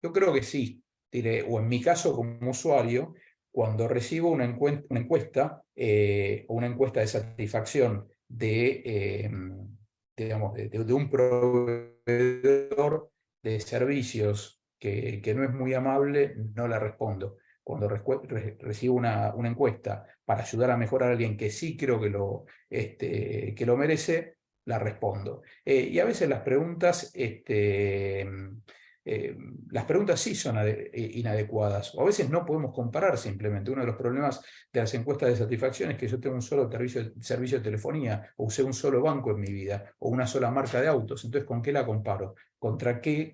Yo creo que sí, o en mi caso como usuario, cuando recibo una encuesta o una encuesta de satisfacción de un proveedor de servicios que no es muy amable, no la respondo. Cuando recibo una encuesta para ayudar a mejorar a alguien que sí creo que lo merece, la respondo. Y a veces las preguntas sí son inadecuadas, o a veces no podemos comparar simplemente. Uno de los problemas de las encuestas de satisfacción es que yo tengo un solo servicio de telefonía, o usé un solo banco en mi vida, o una sola marca de autos. Entonces, ¿con qué la comparo? ¿Contra qué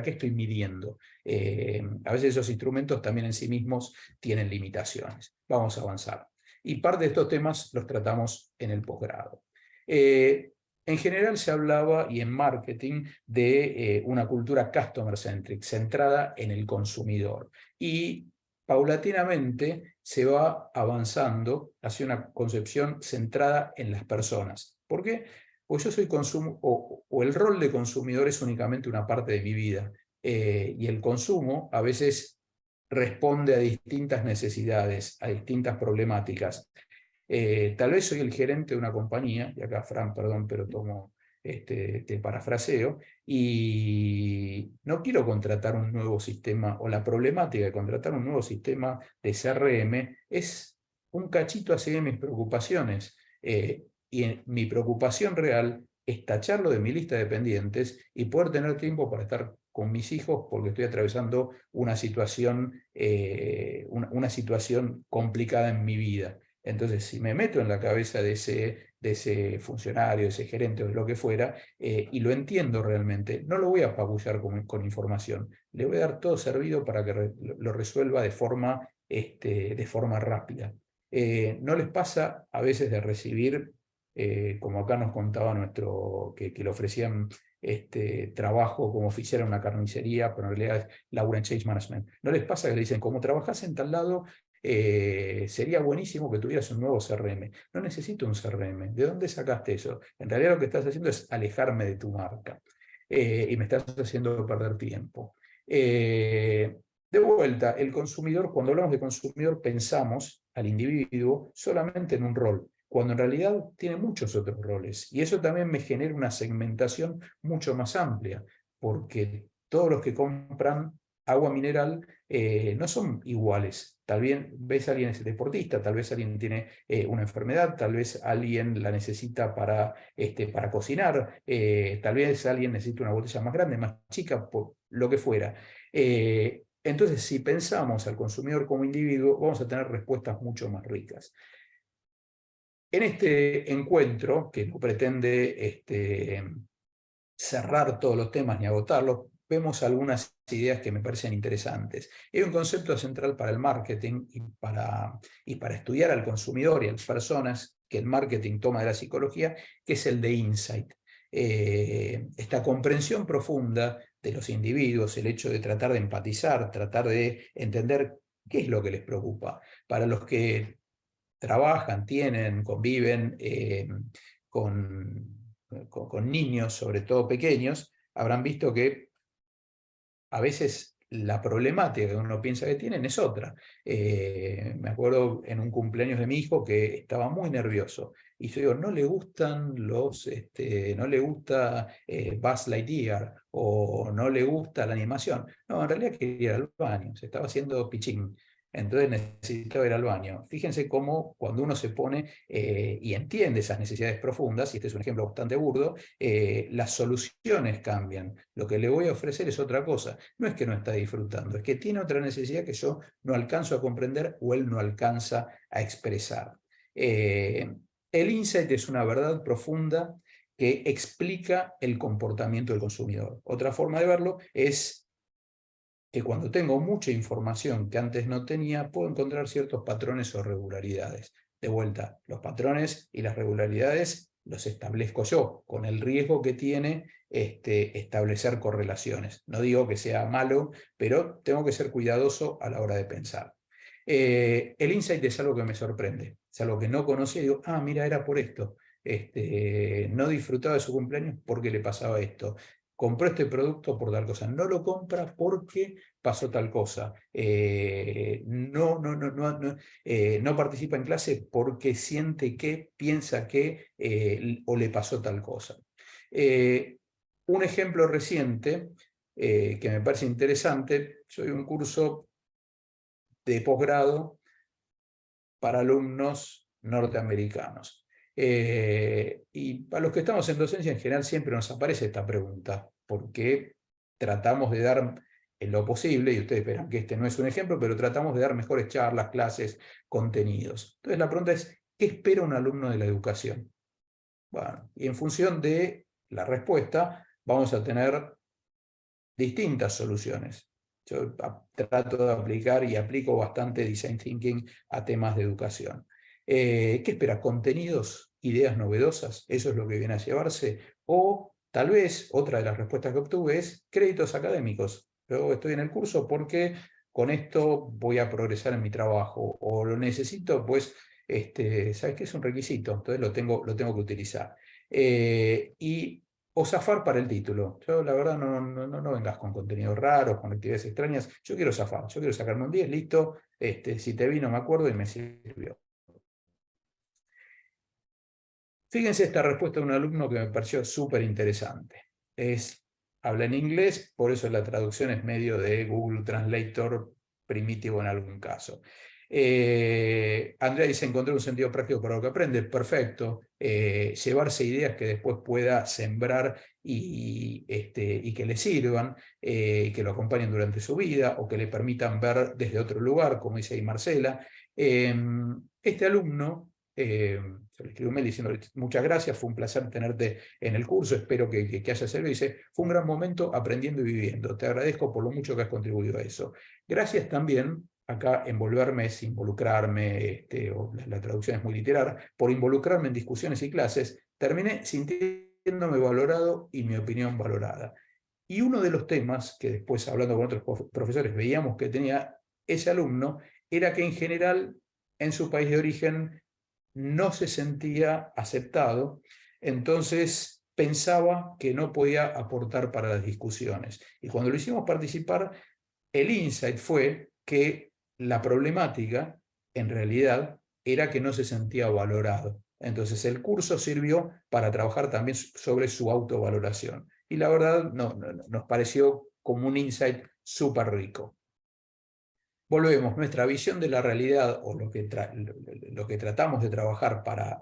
estoy midiendo? A veces esos instrumentos también en sí mismos tienen limitaciones. Vamos a avanzar. Y parte de estos temas los tratamos en el posgrado. En general se hablaba, y en marketing, de una cultura customer-centric, centrada en el consumidor. Y paulatinamente se va avanzando hacia una concepción centrada en las personas. ¿Por qué? Pues yo soy o el rol de consumidor es únicamente una parte de mi vida. Y el consumo a veces responde a distintas necesidades, a distintas problemáticas. Tal vez soy el gerente de una compañía, y acá Fran, perdón, pero tomo te parafraseo, y no quiero contratar un nuevo sistema, o la problemática de contratar un nuevo sistema de CRM es un cachito a seguir mis preocupaciones. Y mi preocupación real es tacharlo de mi lista de pendientes y poder tener tiempo para estar con mis hijos, porque estoy atravesando una situación complicada en mi vida. Entonces, si me meto en la cabeza de ese funcionario, de ese gerente o de lo que fuera, y lo entiendo realmente, no lo voy a apabullar con información, le voy a dar todo servido para que lo resuelva de forma rápida. ¿No les pasa a veces de recibir, como acá nos contaba que le ofrecían trabajo como oficial en una carnicería, pero en realidad es labura en Change Management? ¿No les pasa que le dicen, como trabajás en tal lado, sería buenísimo que tuvieras un nuevo CRM? No necesito un CRM. ¿De dónde sacaste eso? En realidad lo que estás haciendo es alejarme de tu marca, y me estás haciendo perder tiempo. De vuelta, el consumidor, cuando hablamos de consumidor, pensamos al individuo solamente en un rol, cuando en realidad tiene muchos otros roles. Y eso también me genera una segmentación mucho más amplia, porque todos los que compran agua mineral no son iguales. Tal vez alguien es deportista, tal vez alguien tiene una enfermedad, tal vez alguien la necesita para cocinar, tal vez alguien necesita una botella más grande, más chica, por lo que fuera. Entonces, si pensamos al consumidor como individuo, vamos a tener respuestas mucho más ricas. En este encuentro, que no pretende cerrar todos los temas ni agotarlos, vemos algunas ideas que me parecen interesantes. Hay un concepto central para el marketing y para estudiar al consumidor y a las personas que el marketing toma de la psicología, que es el de insight. Esta comprensión profunda de los individuos, el hecho de tratar de empatizar, tratar de entender qué es lo que les preocupa. Para los que trabajan, conviven con niños, sobre todo pequeños, habrán visto que a veces la problemática que uno piensa que tienen es otra. Me acuerdo en un cumpleaños de mi hijo que estaba muy nervioso. Y yo digo, no le gustan no le gusta Buzz Lightyear, o no le gusta la animación. No, en realidad quería ir al baño, se estaba haciendo pichín. Entonces necesitaba ir al baño. Fíjense cómo cuando uno se pone y entiende esas necesidades profundas, y este es un ejemplo bastante burdo, las soluciones cambian. Lo que le voy a ofrecer es otra cosa. No es que no está disfrutando, es que tiene otra necesidad que yo no alcanzo a comprender o él no alcanza a expresar. El insight es una verdad profunda que explica el comportamiento del consumidor. Otra forma de verlo es que cuando tengo mucha información que antes no tenía, puedo encontrar ciertos patrones o regularidades. De vuelta, los patrones y las regularidades los establezco yo, con el riesgo que tiene establecer correlaciones. No digo que sea malo, pero tengo que ser cuidadoso a la hora de pensar. El insight es algo que me sorprende, es algo que no conocía y digo, mira, era por esto. No disfrutaba de su cumpleaños porque le pasaba esto. Compró este producto por tal cosa, no lo compra porque pasó tal cosa, no participa en clase porque siente que, piensa que, o le pasó tal cosa. Un ejemplo reciente que me parece interesante, yo doy un curso de posgrado para alumnos norteamericanos. Y para los que estamos en docencia en general siempre nos aparece esta pregunta, porque tratamos de dar en lo posible, y ustedes verán que este no es un ejemplo, pero tratamos de dar mejores charlas, clases, contenidos. Entonces la pregunta es, ¿qué espera un alumno de la educación? Bueno, y en función de la respuesta vamos a tener distintas soluciones. Yo trato de aplicar y aplico bastante Design Thinking a temas de educación. ¿Qué espera? ¿Contenidos, ideas novedosas? ¿Eso es lo que viene a llevarse? O tal vez, otra de las respuestas que obtuve es créditos académicos. Yo estoy en el curso porque con esto voy a progresar en mi trabajo, o lo necesito, pues, ¿sabes qué? Es un requisito, entonces lo tengo que utilizar. O zafar para el título. Yo, la verdad, no vengas con contenidos raros, con actividades extrañas. Yo quiero zafar, yo quiero sacarme un 10, listo. Si te vi, no me acuerdo y me sirvió. Fíjense esta respuesta de un alumno que me pareció súper interesante. Habla en inglés, por eso la traducción es medio de Google Translator primitivo en algún caso. Andrea dice: encontrar un sentido práctico para lo que aprende. Perfecto. Llevarse ideas que después pueda sembrar y que le sirvan, que lo acompañen durante su vida o que le permitan ver desde otro lugar, como dice ahí Marcela. Este alumno, se le escribió un mail diciendo: muchas gracias, fue un placer tenerte en el curso, espero que haya servido. Dice: fue un gran momento aprendiendo y viviendo, te agradezco por lo mucho que has contribuido a eso. Gracias también, acá envolverme es involucrarme, o la traducción es muy literal, por involucrarme en discusiones y clases, terminé sintiéndome valorado y mi opinión valorada. Y uno de los temas que después, hablando con otros profesores, veíamos que tenía ese alumno, era que en general en su país de origen no se sentía aceptado, entonces pensaba que no podía aportar para las discusiones. Y cuando lo hicimos participar, el insight fue que la problemática, en realidad, era que no se sentía valorado. Entonces el curso sirvió para trabajar también sobre su autovaloración. Y la verdad nos pareció como un insight súper rico. Volvemos, nuestra visión de la realidad o lo que tratamos de trabajar para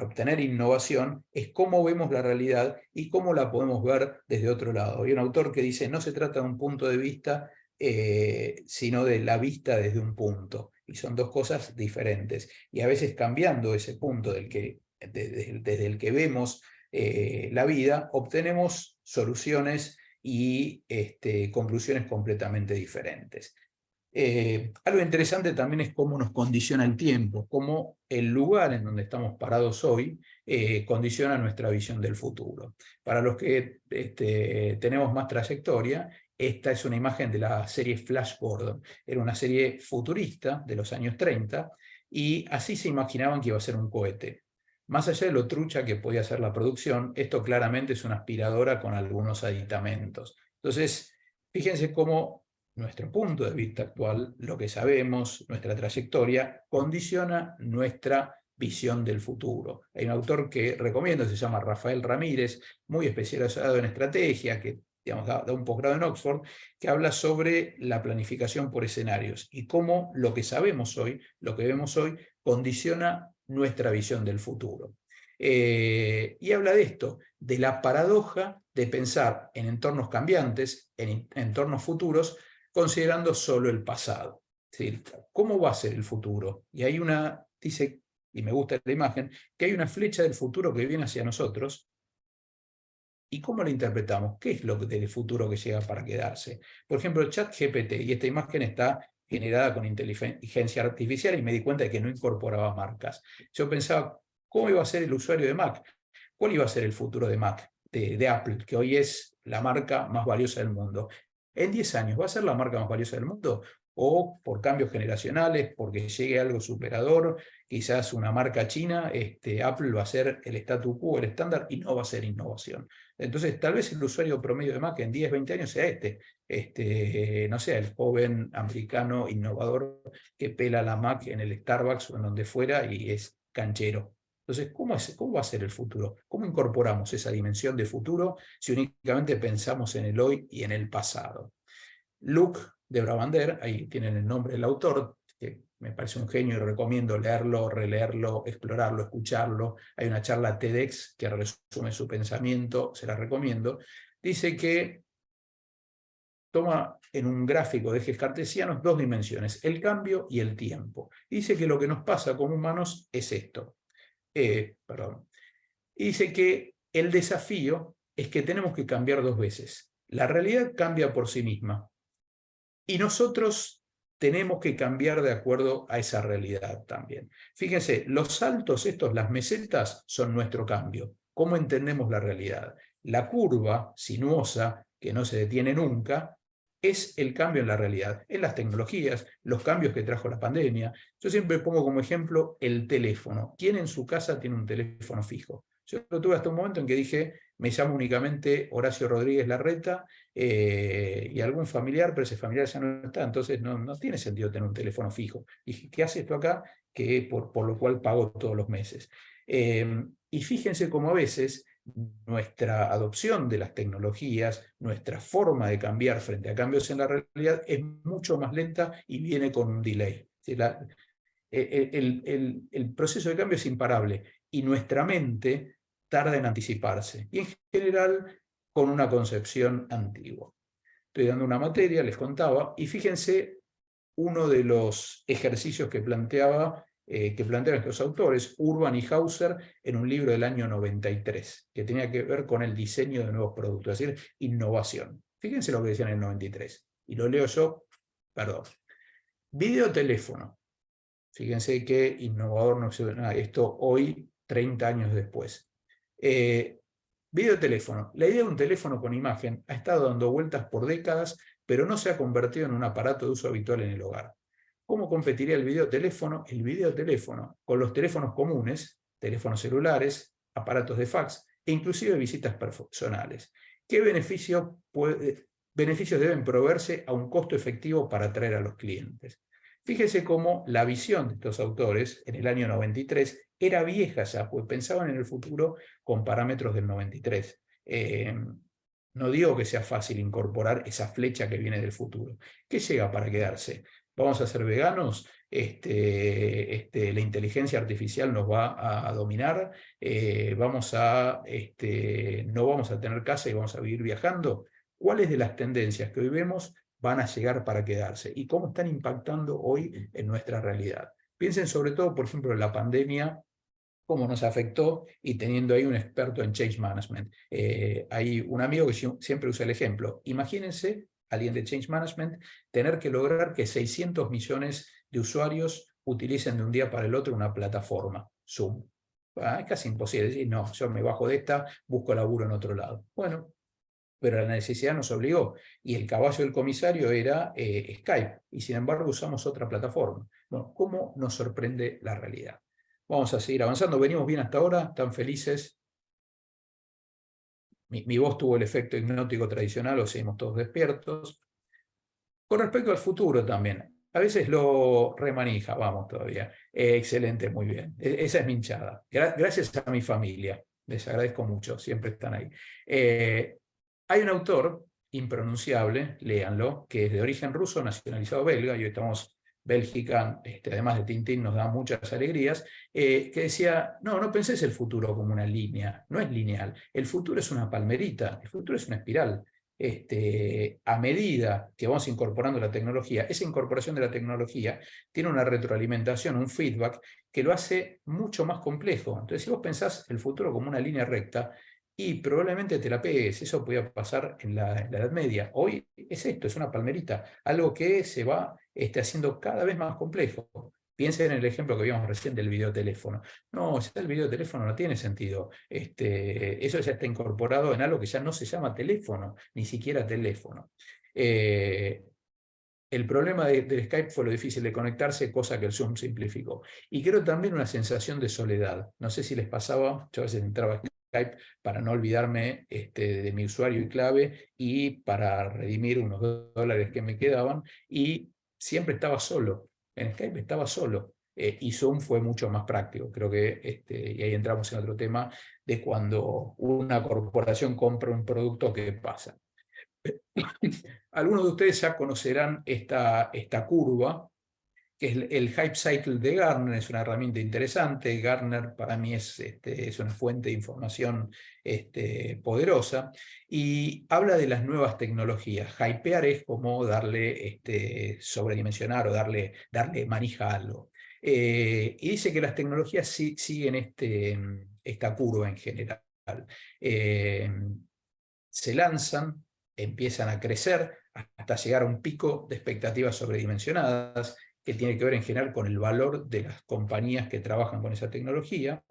obtener innovación es cómo vemos la realidad y cómo la podemos ver desde otro lado. Hay un autor que dice: no se trata de un punto de vista, sino de la vista desde un punto. Y son dos cosas diferentes. Y a veces cambiando ese punto desde el que vemos la vida, obtenemos soluciones y conclusiones completamente diferentes. Algo interesante también es cómo nos condiciona el tiempo, cómo el lugar en donde estamos parados hoy condiciona nuestra visión del futuro. Para los que tenemos más trayectoria, esta es una imagen de la serie Flash Gordon. Era una serie futurista de los años 30 y así se imaginaban que iba a ser un cohete. Más allá de lo trucha que podía ser la producción, esto claramente es una aspiradora con algunos aditamentos. Entonces, fíjense cómo nuestro punto de vista actual, lo que sabemos, nuestra trayectoria, condiciona nuestra visión del futuro. Hay un autor que recomiendo, se llama Rafael Ramírez, muy especializado en estrategia, que da un posgrado en Oxford, que habla sobre la planificación por escenarios y cómo lo que sabemos hoy, lo que vemos hoy, condiciona nuestra visión del futuro. Y habla de esto, de la paradoja de pensar en entornos cambiantes, en entornos futuros, considerando solo el pasado. ¿Sí? ¿Cómo va a ser el futuro? Y hay dice, y me gusta la imagen, que hay una flecha del futuro que viene hacia nosotros. ¿Y cómo la interpretamos? ¿Qué es lo del futuro que llega para quedarse? Por ejemplo, ChatGPT, y esta imagen está generada con inteligencia artificial y me di cuenta de que no incorporaba marcas. Yo pensaba, ¿cómo iba a ser el usuario de Mac? ¿Cuál iba a ser el futuro de Mac, de Apple, que hoy es la marca más valiosa del mundo? En 10 años, ¿va a ser la marca más valiosa del mundo? O por cambios generacionales, porque llegue algo superador, quizás una marca china, Apple va a ser el statu quo, el estándar, y no va a ser innovación. Entonces, tal vez el usuario promedio de Mac en 10, 20 años sea no sé, el joven americano innovador que pela la Mac en el Starbucks o en donde fuera y es canchero. Entonces, ¿cómo va a ser el futuro? ¿Cómo incorporamos esa dimensión de futuro si únicamente pensamos en el hoy y en el pasado? Luc de Brabander, ahí tienen el nombre del autor, que me parece un genio y recomiendo leerlo, releerlo, explorarlo, escucharlo. Hay una charla TEDx que resume su pensamiento, se la recomiendo. Dice que toma en un gráfico de ejes cartesianos dos dimensiones, el cambio y el tiempo. Dice que lo que nos pasa como humanos es esto. Y dice que el desafío es que tenemos que cambiar dos veces. La realidad cambia por sí misma y nosotros tenemos que cambiar de acuerdo a esa realidad también. Fíjense, los saltos estos, las mesetas, son nuestro cambio. ¿Cómo entendemos la realidad? La curva sinuosa, que no se detiene nunca, es el cambio en la realidad, en las tecnologías, los cambios que trajo la pandemia. Yo siempre pongo como ejemplo el teléfono. ¿Quién en su casa tiene un teléfono fijo? Yo lo tuve hasta un momento en que dije, me llamo únicamente Horacio Rodríguez Larreta y algún familiar, pero ese familiar ya no está, entonces no tiene sentido tener un teléfono fijo. Dije, ¿qué hace esto acá? Que por lo cual pago todos los meses. Y fíjense cómo a veces nuestra adopción de las tecnologías, nuestra forma de cambiar frente a cambios en la realidad es mucho más lenta y viene con un delay. El proceso de cambio es imparable y nuestra mente tarda en anticiparse, y en general con una concepción antigua. Estoy dando una materia, les contaba, y fíjense uno de los ejercicios que planteaban estos autores, Urban y Hauser, en un libro del año 93, que tenía que ver con el diseño de nuevos productos, es decir, innovación. Fíjense lo que decían en el 93, y lo leo yo, perdón. Videoteléfono. Fíjense qué innovador no se ve nada. Esto hoy, 30 años después. Videoteléfono. La idea de un teléfono con imagen ha estado dando vueltas por décadas, pero no se ha convertido en un aparato de uso habitual en el hogar. ¿Cómo competiría el videoteléfono? El videoteléfono con los teléfonos comunes, teléfonos celulares, aparatos de fax e inclusive visitas personales. ¿Qué beneficios deben proveerse a un costo efectivo para atraer a los clientes? Fíjese cómo la visión de estos autores en el año 93 era vieja ya, pues pensaban en el futuro con parámetros del 93. No digo que sea fácil incorporar esa flecha que viene del futuro. ¿Qué llega para quedarse? ¿Vamos a ser veganos? La inteligencia artificial nos va a dominar. No vamos a tener casa y vamos a vivir viajando. ¿Cuáles de las tendencias que hoy vemos van a llegar para quedarse? ¿Y cómo están impactando hoy en nuestra realidad? Piensen sobre todo, por ejemplo, en la pandemia, cómo nos afectó, y teniendo ahí un experto en change management. Hay un amigo que siempre usa el ejemplo. Imagínense, alguien de change management, tener que lograr que 600 millones de usuarios utilicen de un día para el otro una plataforma, Zoom. Es casi imposible decir, no, yo me bajo de esta, busco laburo en otro lado. Bueno, pero la necesidad nos obligó, y el caballo del comisario era Skype, y sin embargo usamos otra plataforma. Bueno, ¿cómo nos sorprende la realidad? Vamos a seguir avanzando, venimos bien hasta ahora, tan felices. Mi voz tuvo el efecto hipnótico tradicional, o seguimos todos despiertos. Con respecto al futuro también, a veces lo remanija, vamos todavía. Excelente, muy bien. Esa es mi hinchada. Gracias a mi familia, les agradezco mucho, siempre están ahí. Hay un autor impronunciable, léanlo, que es de origen ruso, nacionalizado belga, y hoy estamos Bélgica, además de Tintín, nos da muchas alegrías, que decía, no penses el futuro como una línea, no es lineal, el futuro es una palmerita, el futuro es una espiral. A medida que vamos incorporando la tecnología, esa incorporación de la tecnología tiene una retroalimentación, un feedback, que lo hace mucho más complejo. Entonces, si vos pensás el futuro como una línea recta, y probablemente te la pegues. Eso podía pasar en la Edad Media. Hoy es esto, es una palmerita, algo que se va haciendo cada vez más complejo. Piensen en el ejemplo que vimos recién del videoteléfono. No, ya el videoteléfono no tiene sentido. Eso ya está incorporado en algo que ya no se llama teléfono, ni siquiera teléfono. El problema del Skype fue lo difícil de conectarse, cosa que el Zoom simplificó. Y creo también una sensación de soledad. No sé si les pasaba, yo a veces entraba a Skype para no olvidarme de mi usuario y clave, y para redimir unos $2 que me quedaban, y siempre estaba solo. En Skype estaba solo. Y Zoom fue mucho más práctico. Creo que, y ahí entramos en otro tema, de cuando una corporación compra un producto, ¿qué pasa? Algunos de ustedes ya conocerán esta curva, que es el Hype Cycle de Gartner. Es una herramienta interesante. Gartner para mí es una fuente de información poderosa, y habla de las nuevas tecnologías. Hypear es como darle, sobredimensionar o darle manija a algo. Y dice que las tecnologías siguen esta curva en general. Se lanzan, empiezan a crecer hasta llegar a un pico de expectativas sobredimensionadas, que tiene que ver en general con el valor de las compañías que trabajan con esa tecnología.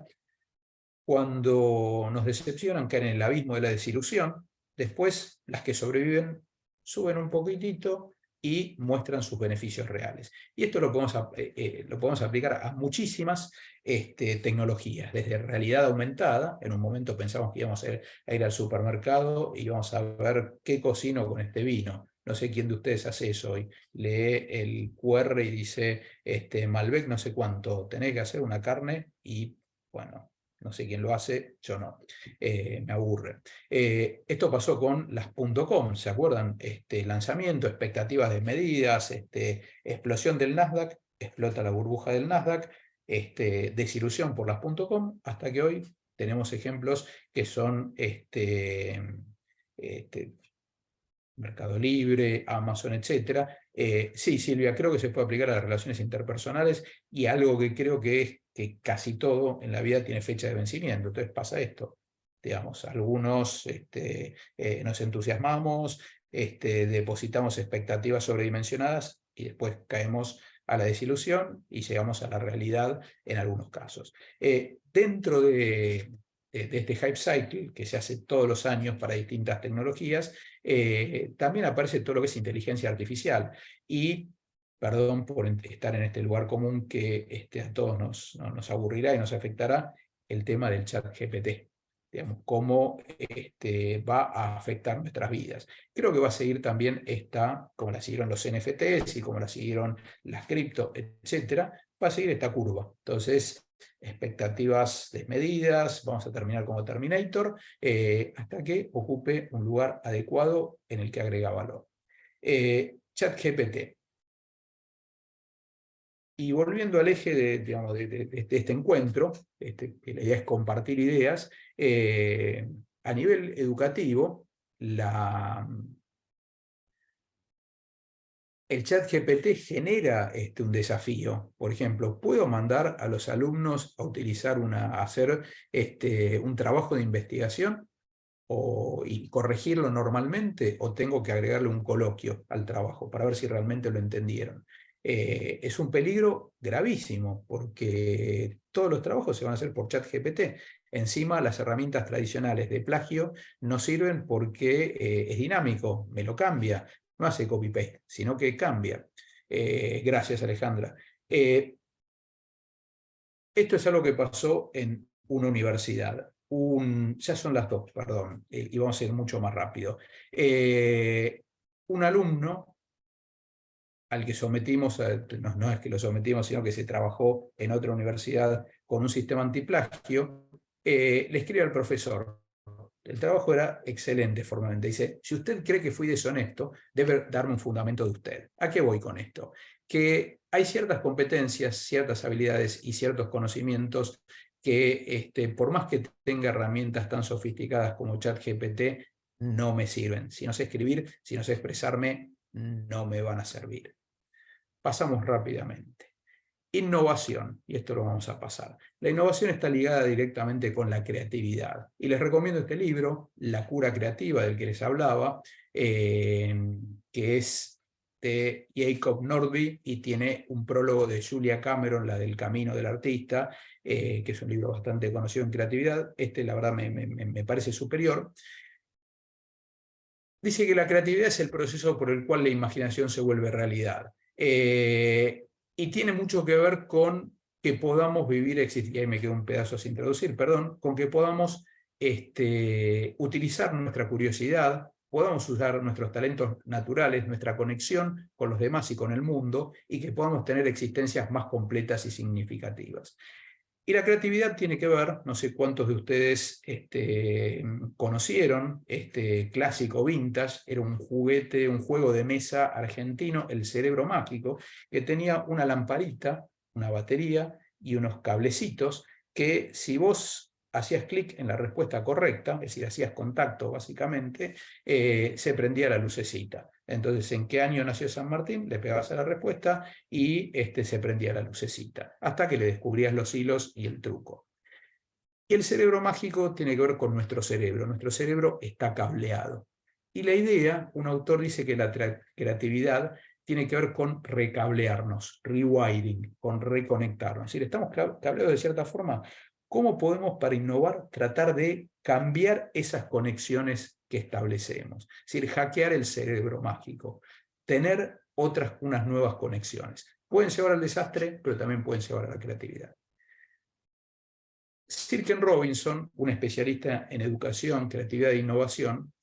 Cuando nos decepcionan, caen en el abismo de la desilusión. Después, las que sobreviven suben un poquitito y muestran sus beneficios reales. Y esto lo podemos aplicar a muchísimas tecnologías, desde realidad aumentada. En un momento pensamos que íbamos a ir al supermercado y íbamos a ver qué cocino con este vino. No sé quién de ustedes hace eso hoy. Lee el QR y dice, Malbec no sé cuánto, tenés que hacer una carne, y bueno, no sé quién lo hace, yo no, me aburre. Esto pasó con las .com, ¿se acuerdan? Lanzamiento, expectativas desmedidas, explosión del Nasdaq, explota la burbuja del Nasdaq, desilusión por las .com, hasta que hoy tenemos ejemplos que son Mercado Libre, Amazon, etc. Sí, Silvia, creo que se puede aplicar a las relaciones interpersonales y algo que creo que es que casi todo en la vida tiene fecha de vencimiento. Entonces pasa esto, digamos, algunos nos entusiasmamos, depositamos expectativas sobredimensionadas y después caemos a la desilusión y llegamos a la realidad en algunos casos. Dentro de este hype cycle que se hace todos los años para distintas tecnologías, también aparece todo lo que es inteligencia artificial. Y, perdón por estar en este lugar común que a todos nos aburrirá y nos afectará, el tema del chat GPT. Digamos, cómo va a afectar nuestras vidas. Creo que va a seguir también como la siguieron los NFTs y como la siguieron las cripto, etcétera, va a seguir esta curva. Entonces, expectativas desmedidas, vamos a terminar como Terminator, hasta que ocupe un lugar adecuado en el que agrega valor. ChatGPT. Y volviendo al eje de este encuentro, que la idea es compartir ideas, a nivel educativo, el ChatGPT genera un desafío. Por ejemplo, ¿puedo mandar a los alumnos a hacer un trabajo de investigación y corregirlo normalmente, o tengo que agregarle un coloquio al trabajo para ver si realmente lo entendieron? Es un peligro gravísimo, porque todos los trabajos se van a hacer por ChatGPT. Encima, las herramientas tradicionales de plagio no sirven porque es dinámico, me lo cambia. No hace copy-paste, sino que cambia. Gracias, Alejandra. Esto es algo que pasó en una universidad. Ya son las 2, perdón, y vamos a ir mucho más rápido. Un alumno al que sometimos, no es que lo sometimos, sino que se trabajó en otra universidad con un sistema antiplagio, le escribe al profesor. El trabajo era excelente formalmente. Dice, si usted cree que fui deshonesto, debe darme un fundamento de usted. ¿A qué voy con esto? Que hay ciertas competencias, ciertas habilidades y ciertos conocimientos que, por más que tenga herramientas tan sofisticadas como ChatGPT, no me sirven. Si no sé escribir, si no sé expresarme, no me van a servir. Pasamos rápidamente. Innovación, y esto lo vamos a pasar. La innovación está ligada directamente con la creatividad. Y les recomiendo este libro, La cura creativa, del que les hablaba, que es de Jacob Nordby y tiene un prólogo de Julia Cameron, la del Camino del Artista, que es un libro bastante conocido en creatividad. La verdad, me parece superior. Dice que la creatividad es el proceso por el cual la imaginación se vuelve realidad. Y tiene mucho que ver con que podamos vivir, y ahí me quedó un pedazo sin traducir, perdón, con que podamos utilizar nuestra curiosidad, podamos usar nuestros talentos naturales, nuestra conexión con los demás y con el mundo, y que podamos tener existencias más completas y significativas. Y la creatividad tiene que ver, no sé cuántos de ustedes conocieron este clásico vintage, era un juego de mesa argentino, El Cerebro Mágico, que tenía una lamparita, una batería y unos cablecitos que, si vos hacías clic en la respuesta correcta, es decir, hacías contacto básicamente, se prendía la lucecita. Entonces, ¿en qué año nació San Martín? Le pegabas a la respuesta y se prendía la lucecita, hasta que le descubrías los hilos y el truco. Y el cerebro mágico tiene que ver con nuestro cerebro. Nuestro cerebro está cableado. Y la idea, un autor dice que la creatividad tiene que ver con recablearnos, rewiring, con reconectarnos. Es decir, estamos cableados de cierta forma. ¿Cómo podemos, para innovar, tratar de cambiar esas conexiones que establecemos? Es decir, hackear el cerebro mágico, tener unas nuevas conexiones. Pueden llevar al desastre, pero también pueden llevar a la creatividad. Sir Ken Robinson, un especialista en educación, creatividad e innovación,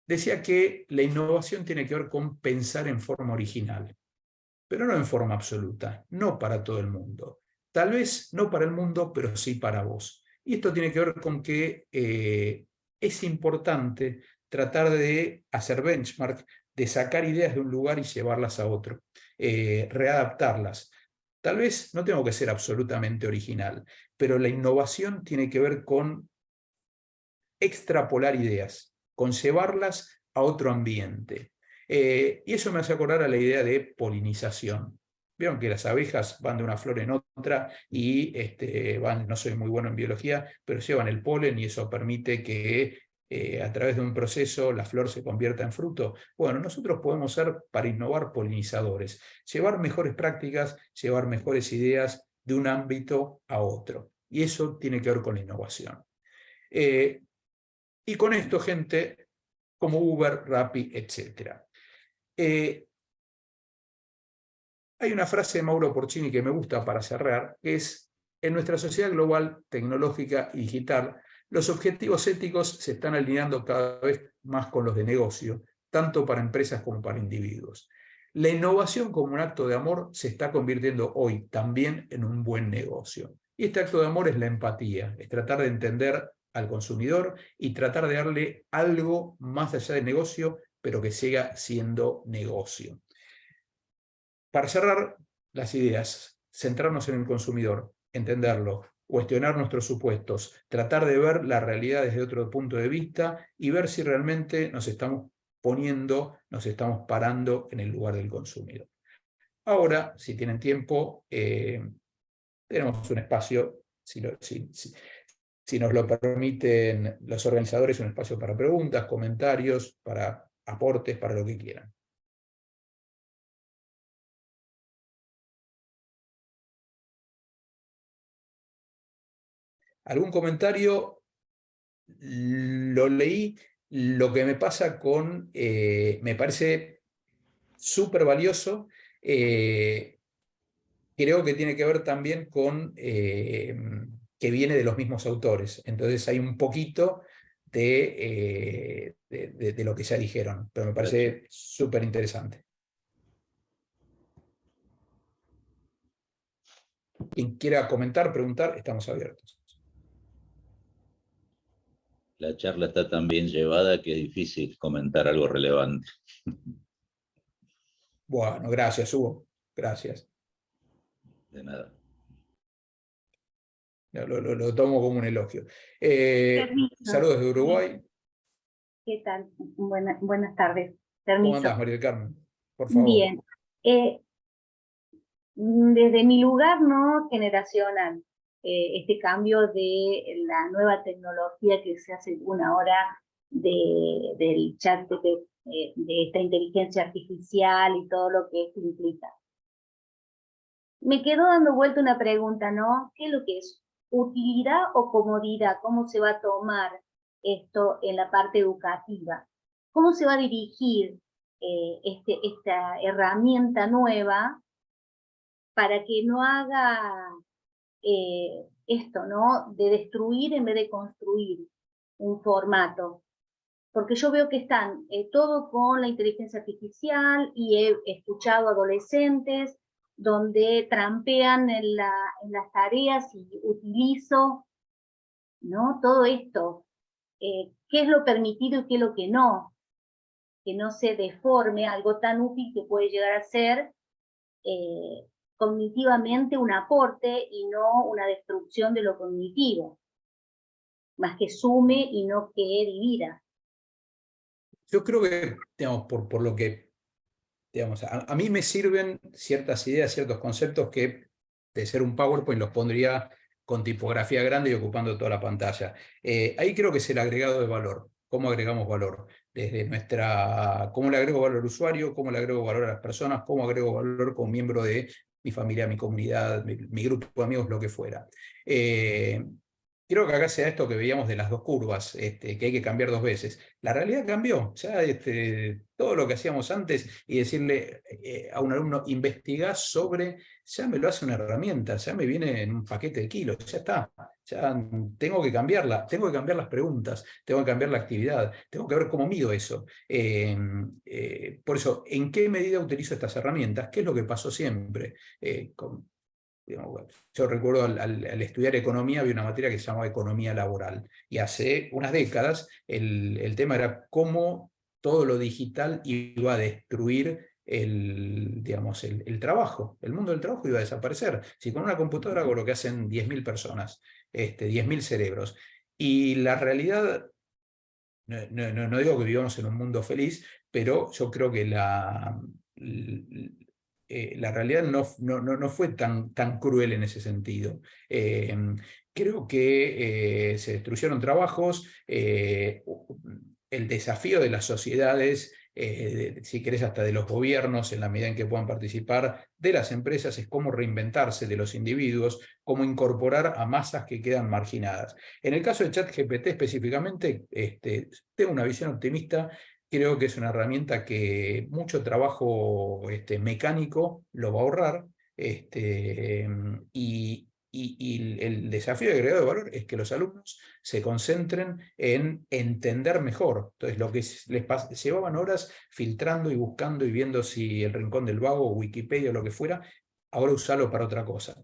decía que la innovación tiene que ver con pensar en forma original, pero no en forma absoluta, no para todo el mundo. Tal vez no para el mundo, pero sí para vos. Y esto tiene que ver con que es importante tratar de hacer benchmark, de sacar ideas de un lugar y llevarlas a otro, readaptarlas. Tal vez no tengo que ser absolutamente original, pero la innovación tiene que ver con extrapolar ideas, con llevarlas a otro ambiente. Y eso me hace acordar a la idea de polinización. Vieron que las abejas van de una flor en otra y no soy muy bueno en biología, pero llevan el polen y eso permite que a través de un proceso la flor se convierta en fruto. Bueno, nosotros podemos ser, para innovar, polinizadores, llevar mejores prácticas, llevar mejores ideas de un ámbito a otro. Y eso tiene que ver con la innovación. Y con esto, gente como Uber, Rappi, etc. Hay una frase de Mauro Porcini que me gusta para cerrar, que es: en nuestra sociedad global, tecnológica y digital, los objetivos éticos se están alineando cada vez más con los de negocio, tanto para empresas como para individuos. La innovación como un acto de amor se está convirtiendo hoy también en un buen negocio. Y este acto de amor es la empatía, es tratar de entender al consumidor y tratar de darle algo más allá del negocio, pero que siga siendo negocio. Para cerrar las ideas, centrarnos en el consumidor, entenderlo, cuestionar nuestros supuestos, tratar de ver la realidad desde otro punto de vista y ver si realmente nos estamos poniendo, nos estamos parando en el lugar del consumidor. Ahora, si tienen tiempo, tenemos un espacio, si nos lo permiten los organizadores, un espacio para preguntas, comentarios, para aportes, para lo que quieran. ¿Algún comentario? Lo leí. Lo que me pasa con... me parece súper valioso. Creo que tiene que ver también con que viene de los mismos autores. Entonces hay un poquito de lo que ya dijeron, pero me parece súper interesante. Quien quiera comentar, preguntar, estamos abiertos. La charla está tan bien llevada que es difícil comentar algo relevante. Bueno, gracias, Hugo. Gracias. De nada. Lo tomo como un elogio. Permiso. Saludos de Uruguay. ¿Qué tal? Buenas tardes. ¿Cómo Permiso. andás, María del Carmen? Por favor. Bien. Desde mi lugar no generacional, este cambio de la nueva tecnología que se hace una hora del chat de esta inteligencia artificial y todo lo que esto implica. Me quedó dando vuelta una pregunta, ¿no? ¿Qué es lo que es? ¿Utilidad o comodidad? ¿Cómo se va a tomar esto en la parte educativa? ¿Cómo se va a dirigir esta herramienta nueva para que no haga esto, ¿no? De destruir en vez de construir un formato? Porque yo veo que están todo con la inteligencia artificial y he escuchado adolescentes donde trampean en las tareas y utilizo, ¿no? Todo esto. ¿Qué es lo permitido y qué es lo que no? Que no se deforme algo tan útil que puede llegar a ser cognitivamente un aporte y no una destrucción de lo cognitivo. Más que sume y no que divida. Yo creo que, digamos, por lo que, digamos, a mí me sirven ciertas ideas, ciertos conceptos que, de ser un PowerPoint, los pondría con tipografía grande y ocupando toda la pantalla. Ahí creo que es el agregado de valor. ¿Cómo agregamos valor? Desde ¿cómo le agrego valor al usuario? ¿Cómo le agrego valor a las personas? ¿Cómo agrego valor como miembro de mi familia, mi comunidad, mi grupo de amigos, lo que fuera? Creo que acá sea esto que veíamos de las dos curvas, que hay que cambiar dos veces. La realidad cambió. Ya todo lo que hacíamos antes y decirle a un alumno, investigá sobre, ya me lo hace una herramienta, ya me viene en un paquete de kilos, ya está. Ya tengo que cambiarla, tengo que cambiar las preguntas, tengo que cambiar la actividad, tengo que ver cómo mido eso. Por eso, ¿en qué medida utilizo estas herramientas? ¿Qué es lo que pasó siempre? digamos, bueno, yo recuerdo al estudiar economía había una materia que se llamaba economía laboral, y hace unas décadas el tema era cómo todo lo digital iba a destruir digamos, el trabajo. El mundo del trabajo iba a desaparecer. Si con una computadora hago lo que hacen 10.000 personas, 10.000 cerebros. Y la realidad, no digo que vivamos en un mundo feliz, pero yo creo que la realidad no fue tan cruel en ese sentido. Creo que se destruyeron trabajos, el desafío de las sociedades, si querés hasta de los gobiernos, en la medida en que puedan participar, de las empresas, es cómo reinventarse, de los individuos, cómo incorporar a masas que quedan marginadas. En el caso de ChatGPT específicamente, tengo una visión optimista. Creo que es una herramienta que mucho trabajo mecánico lo va a ahorrar, y el desafío de agregado de valor es que los alumnos se concentren en entender mejor. Entonces, lo que llevaban horas filtrando y buscando y viendo si El Rincón del Vago o Wikipedia o lo que fuera, ahora usarlo para otra cosa.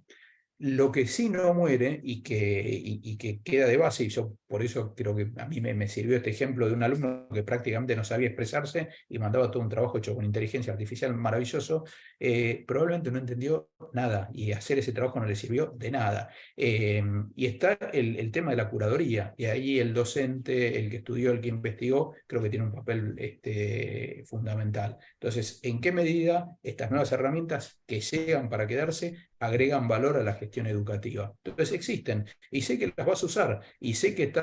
Lo que sí no muere y que queda de base, y yo por eso creo que a mí me sirvió este ejemplo de un alumno que prácticamente no sabía expresarse y mandaba todo un trabajo hecho con inteligencia artificial maravilloso, probablemente no entendió nada y hacer ese trabajo no le sirvió de nada. Y está el tema de la curaduría, y ahí el docente, el que estudió, el que investigó, creo que tiene un papel fundamental. Entonces, ¿en qué medida estas nuevas herramientas que llegan para quedarse agregan valor a la gestión educativa? Entonces existen, y sé que las vas a usar, y sé que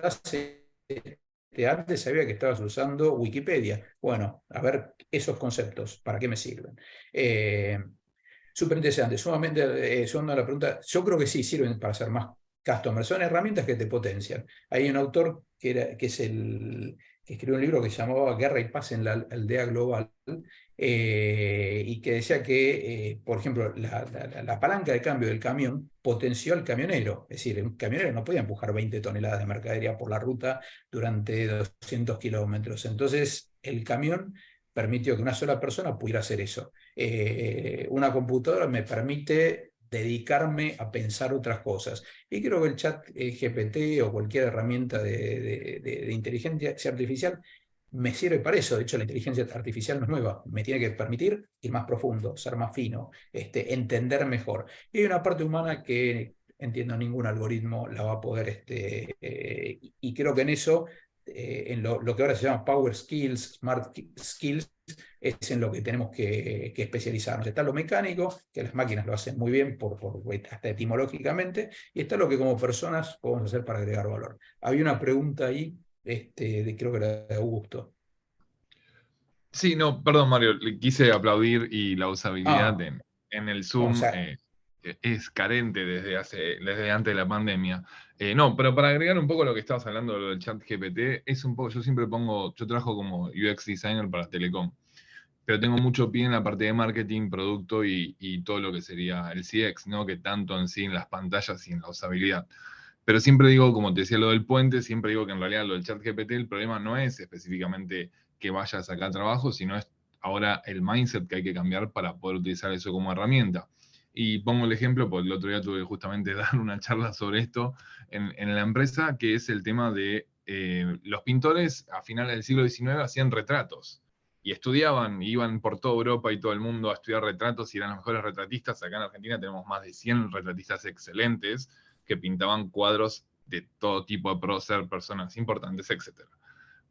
antes sabía que estabas usando Wikipedia. Bueno, a ver esos conceptos, ¿para qué me sirven? Súper interesante, sumamente, sumando a la pregunta, yo creo que sí sirven para ser más customer, son herramientas que te potencian. Hay un autor que escribió un libro que se llamaba Guerra y Paz en la aldea global, y que decía que, por ejemplo, la palanca de cambio del camión potenció al camionero. Es decir, un camionero no podía empujar 20 toneladas de mercadería por la ruta durante 200 kilómetros. Entonces, el camión permitió que una sola persona pudiera hacer eso. Una computadora me permite dedicarme a pensar otras cosas. Y creo que el chat GPT o cualquier herramienta de inteligencia artificial me sirve para eso. De hecho, la inteligencia artificial no es nueva, me tiene que permitir ir más profundo, ser más fino, entender mejor. Y hay una parte humana que, entiendo, ningún algoritmo la va a poder, y creo que en eso, en lo que ahora se llama Power Skills, Smart Skills, es en lo que tenemos que especializarnos. Está lo mecánico, que las máquinas lo hacen muy bien hasta etimológicamente, y está lo que como personas podemos hacer para agregar valor. Había una pregunta ahí, creo que era de Augusto. Sí, no, perdón, Mario, le quise aplaudir, y la usabilidad en el Zoom, O sea, es carente desde antes de la pandemia. No, pero para agregar un poco lo que estabas hablando de lo del chat GPT, es un poco, yo trabajo como UX designer para Telecom, pero tengo mucho pie en la parte de marketing, producto y todo lo que sería el CX, ¿no? Que tanto en sí en las pantallas y en la usabilidad. Pero siempre digo, como te decía lo del puente, siempre digo que en realidad lo del chat GPT, el problema no es específicamente que vaya a sacar trabajo, sino es ahora el mindset que hay que cambiar para poder utilizar eso como herramienta. Y pongo el ejemplo, porque el otro día tuve justamente dar una charla sobre esto en la empresa, que es el tema de los pintores a finales del siglo XIX hacían retratos. Y estudiaban, iban por toda Europa y todo el mundo a estudiar retratos y eran los mejores retratistas. Acá en Argentina tenemos más de 100 retratistas excelentes que pintaban cuadros de todo tipo de prócer, personas importantes, etc.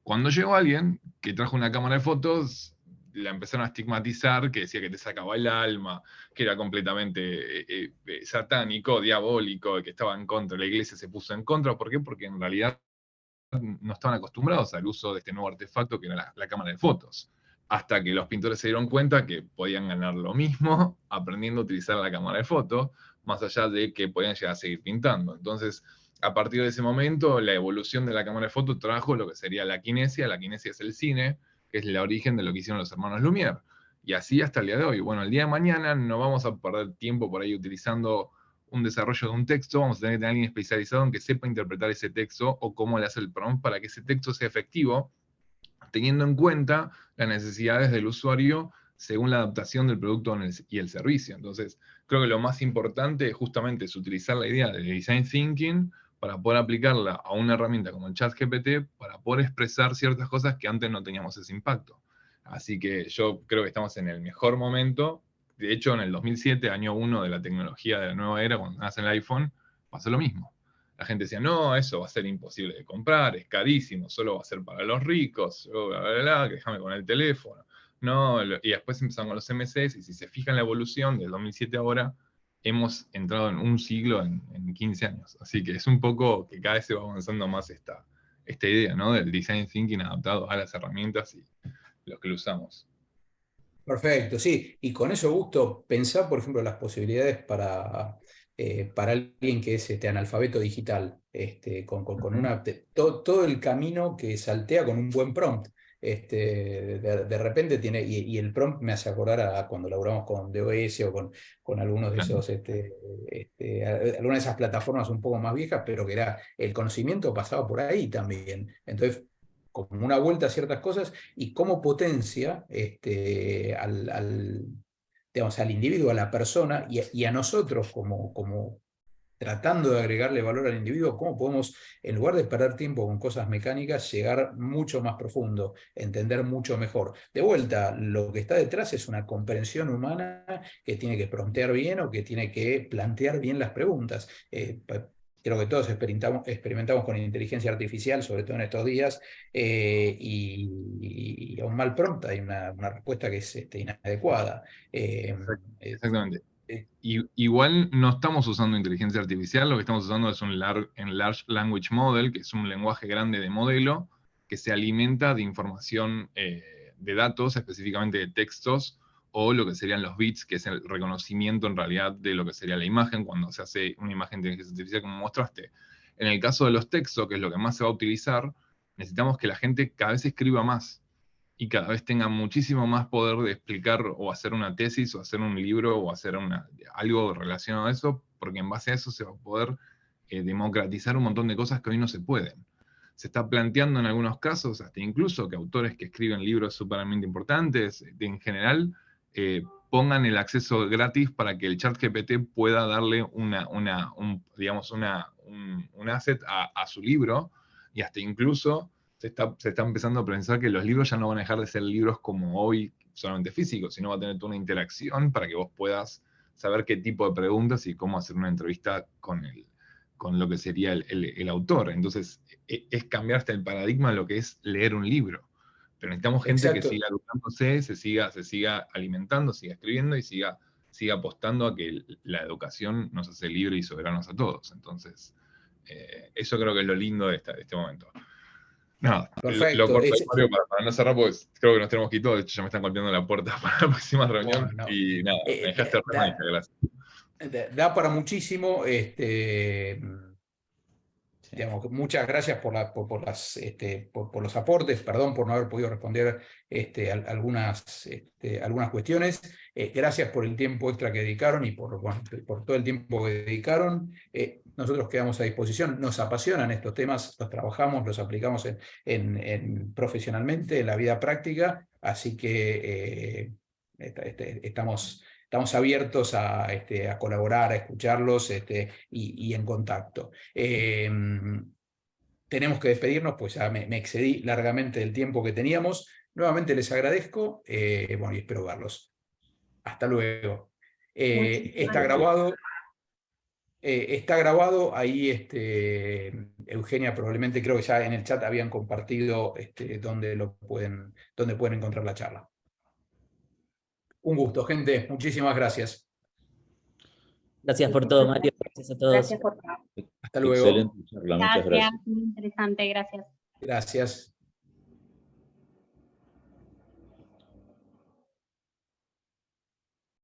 Cuando llegó alguien que trajo una cámara de fotos, la empezaron a estigmatizar, que decía que te sacaba el alma, que era completamente satánico, diabólico, que estaba en contra, la iglesia se puso en contra. ¿Por qué? Porque en realidad no estaban acostumbrados al uso de este nuevo artefacto que era la cámara de fotos. Hasta que los pintores se dieron cuenta que podían ganar lo mismo aprendiendo a utilizar la cámara de fotos, más allá de que podían llegar a seguir pintando. Entonces, a partir de ese momento, la evolución de la cámara de fotos trajo lo que sería la kinesia. La kinesia es el cine, que es el origen de lo que hicieron los hermanos Lumière. Y así hasta el día de hoy. Bueno, el día de mañana no vamos a perder tiempo por ahí utilizando un desarrollo de un texto, vamos a tener que tener a alguien especializado en que sepa interpretar ese texto o cómo le hace el prompt para que ese texto sea efectivo, teniendo en cuenta las necesidades del usuario según la adaptación del producto y el servicio. Entonces, creo que lo más importante justamente es utilizar la idea de design thinking para poder aplicarla a una herramienta como el ChatGPT para poder expresar ciertas cosas que antes no teníamos ese impacto. Así que yo creo que estamos en el mejor momento. De hecho, en el 2007, año 1 de la tecnología de la nueva era, cuando nace el iPhone, pasó lo mismo. La gente decía, no, eso va a ser imposible de comprar, es carísimo, solo va a ser para los ricos, bla, bla, bla, que déjame con el teléfono. No, y después empezaron con los MCs, y si se fijan la evolución del 2007 a ahora, hemos entrado en un siglo en 15 años. Así que es un poco que cada vez se va avanzando más esta idea, ¿no? Del design thinking adaptado a las herramientas y los que lo usamos. Perfecto, sí. Y con eso, Augusto, pensá, por ejemplo, las posibilidades para alguien que es analfabeto digital, todo el camino que saltea con un buen prompt. De repente tiene, y el prompt me hace acordar a cuando laburamos con DOS o con algunos de esos, algunas de esas plataformas un poco más viejas, pero que era el conocimiento pasaba por ahí también. Entonces, como una vuelta a ciertas cosas y cómo potencia digamos, al individuo, a la persona y a nosotros como tratando de agregarle valor al individuo, cómo podemos, en lugar de perder tiempo con cosas mecánicas, llegar mucho más profundo, entender mucho mejor. De vuelta, lo que está detrás es una comprensión humana que tiene que promptear bien o que tiene que plantear bien las preguntas. Creo que todos experimentamos con inteligencia artificial, sobre todo en estos días, y a un mal prompt hay una respuesta que es inadecuada. Exactamente. Igual no estamos usando inteligencia artificial, lo que estamos usando es un Large Language Model, que es un lenguaje grande de modelo, que se alimenta de información de datos, específicamente de textos, o lo que serían los bits, que es el reconocimiento en realidad de lo que sería la imagen cuando se hace una imagen de inteligencia artificial como mostraste. En el caso de los textos, que es lo que más se va a utilizar, necesitamos que la gente cada vez escriba más y cada vez tenga muchísimo más poder de explicar o hacer una tesis o hacer un libro o hacer algo relacionado a eso, porque en base a eso se va a poder democratizar un montón de cosas que hoy no se pueden. Se está planteando en algunos casos, hasta incluso que autores que escriben libros súperamente importantes, en general, pongan el acceso gratis para que el ChatGPT pueda darle un asset a su libro, y hasta incluso se está empezando a pensar que los libros ya no van a dejar de ser libros como hoy, solamente físicos, sino va a tener toda una interacción para que vos puedas saber qué tipo de preguntas y cómo hacer una entrevista con lo que sería el autor. Entonces, es cambiar hasta el paradigma de lo que es leer un libro. Pero necesitamos gente que siga educándose, se siga alimentando, siga escribiendo y siga apostando a que la educación nos hace libres y soberanos a todos. Entonces, eso creo que es lo lindo de este momento. Nada, perfecto. Lo corto, Mario, para no cerrar, porque creo que nos tenemos que ir todos. De hecho, ya me están golpeando la puerta para la próxima reunión. Bueno, y nada, me dejaste remanija, gracias. Da para muchísimo. Digamos, muchas gracias por los aportes, perdón por no haber podido responder algunas cuestiones. Gracias por el tiempo extra que dedicaron y por todo el tiempo que dedicaron. Nosotros quedamos a disposición, nos apasionan estos temas, los trabajamos, los aplicamos profesionalmente en la vida práctica, así que estamos abiertos a colaborar, a escucharlos y en contacto. Tenemos que despedirnos, pues ya me excedí largamente del tiempo que teníamos. Nuevamente les agradezco, bueno, y espero verlos. Hasta luego. Está grabado, ahí Eugenia probablemente, creo que ya en el chat habían compartido donde pueden encontrar la charla. Un gusto, gente. Muchísimas gracias. Gracias por todo, Mario. Gracias a todos. Gracias por todo. Hasta luego. Excelente charla, muchas gracias. Muy interesante, gracias. Gracias.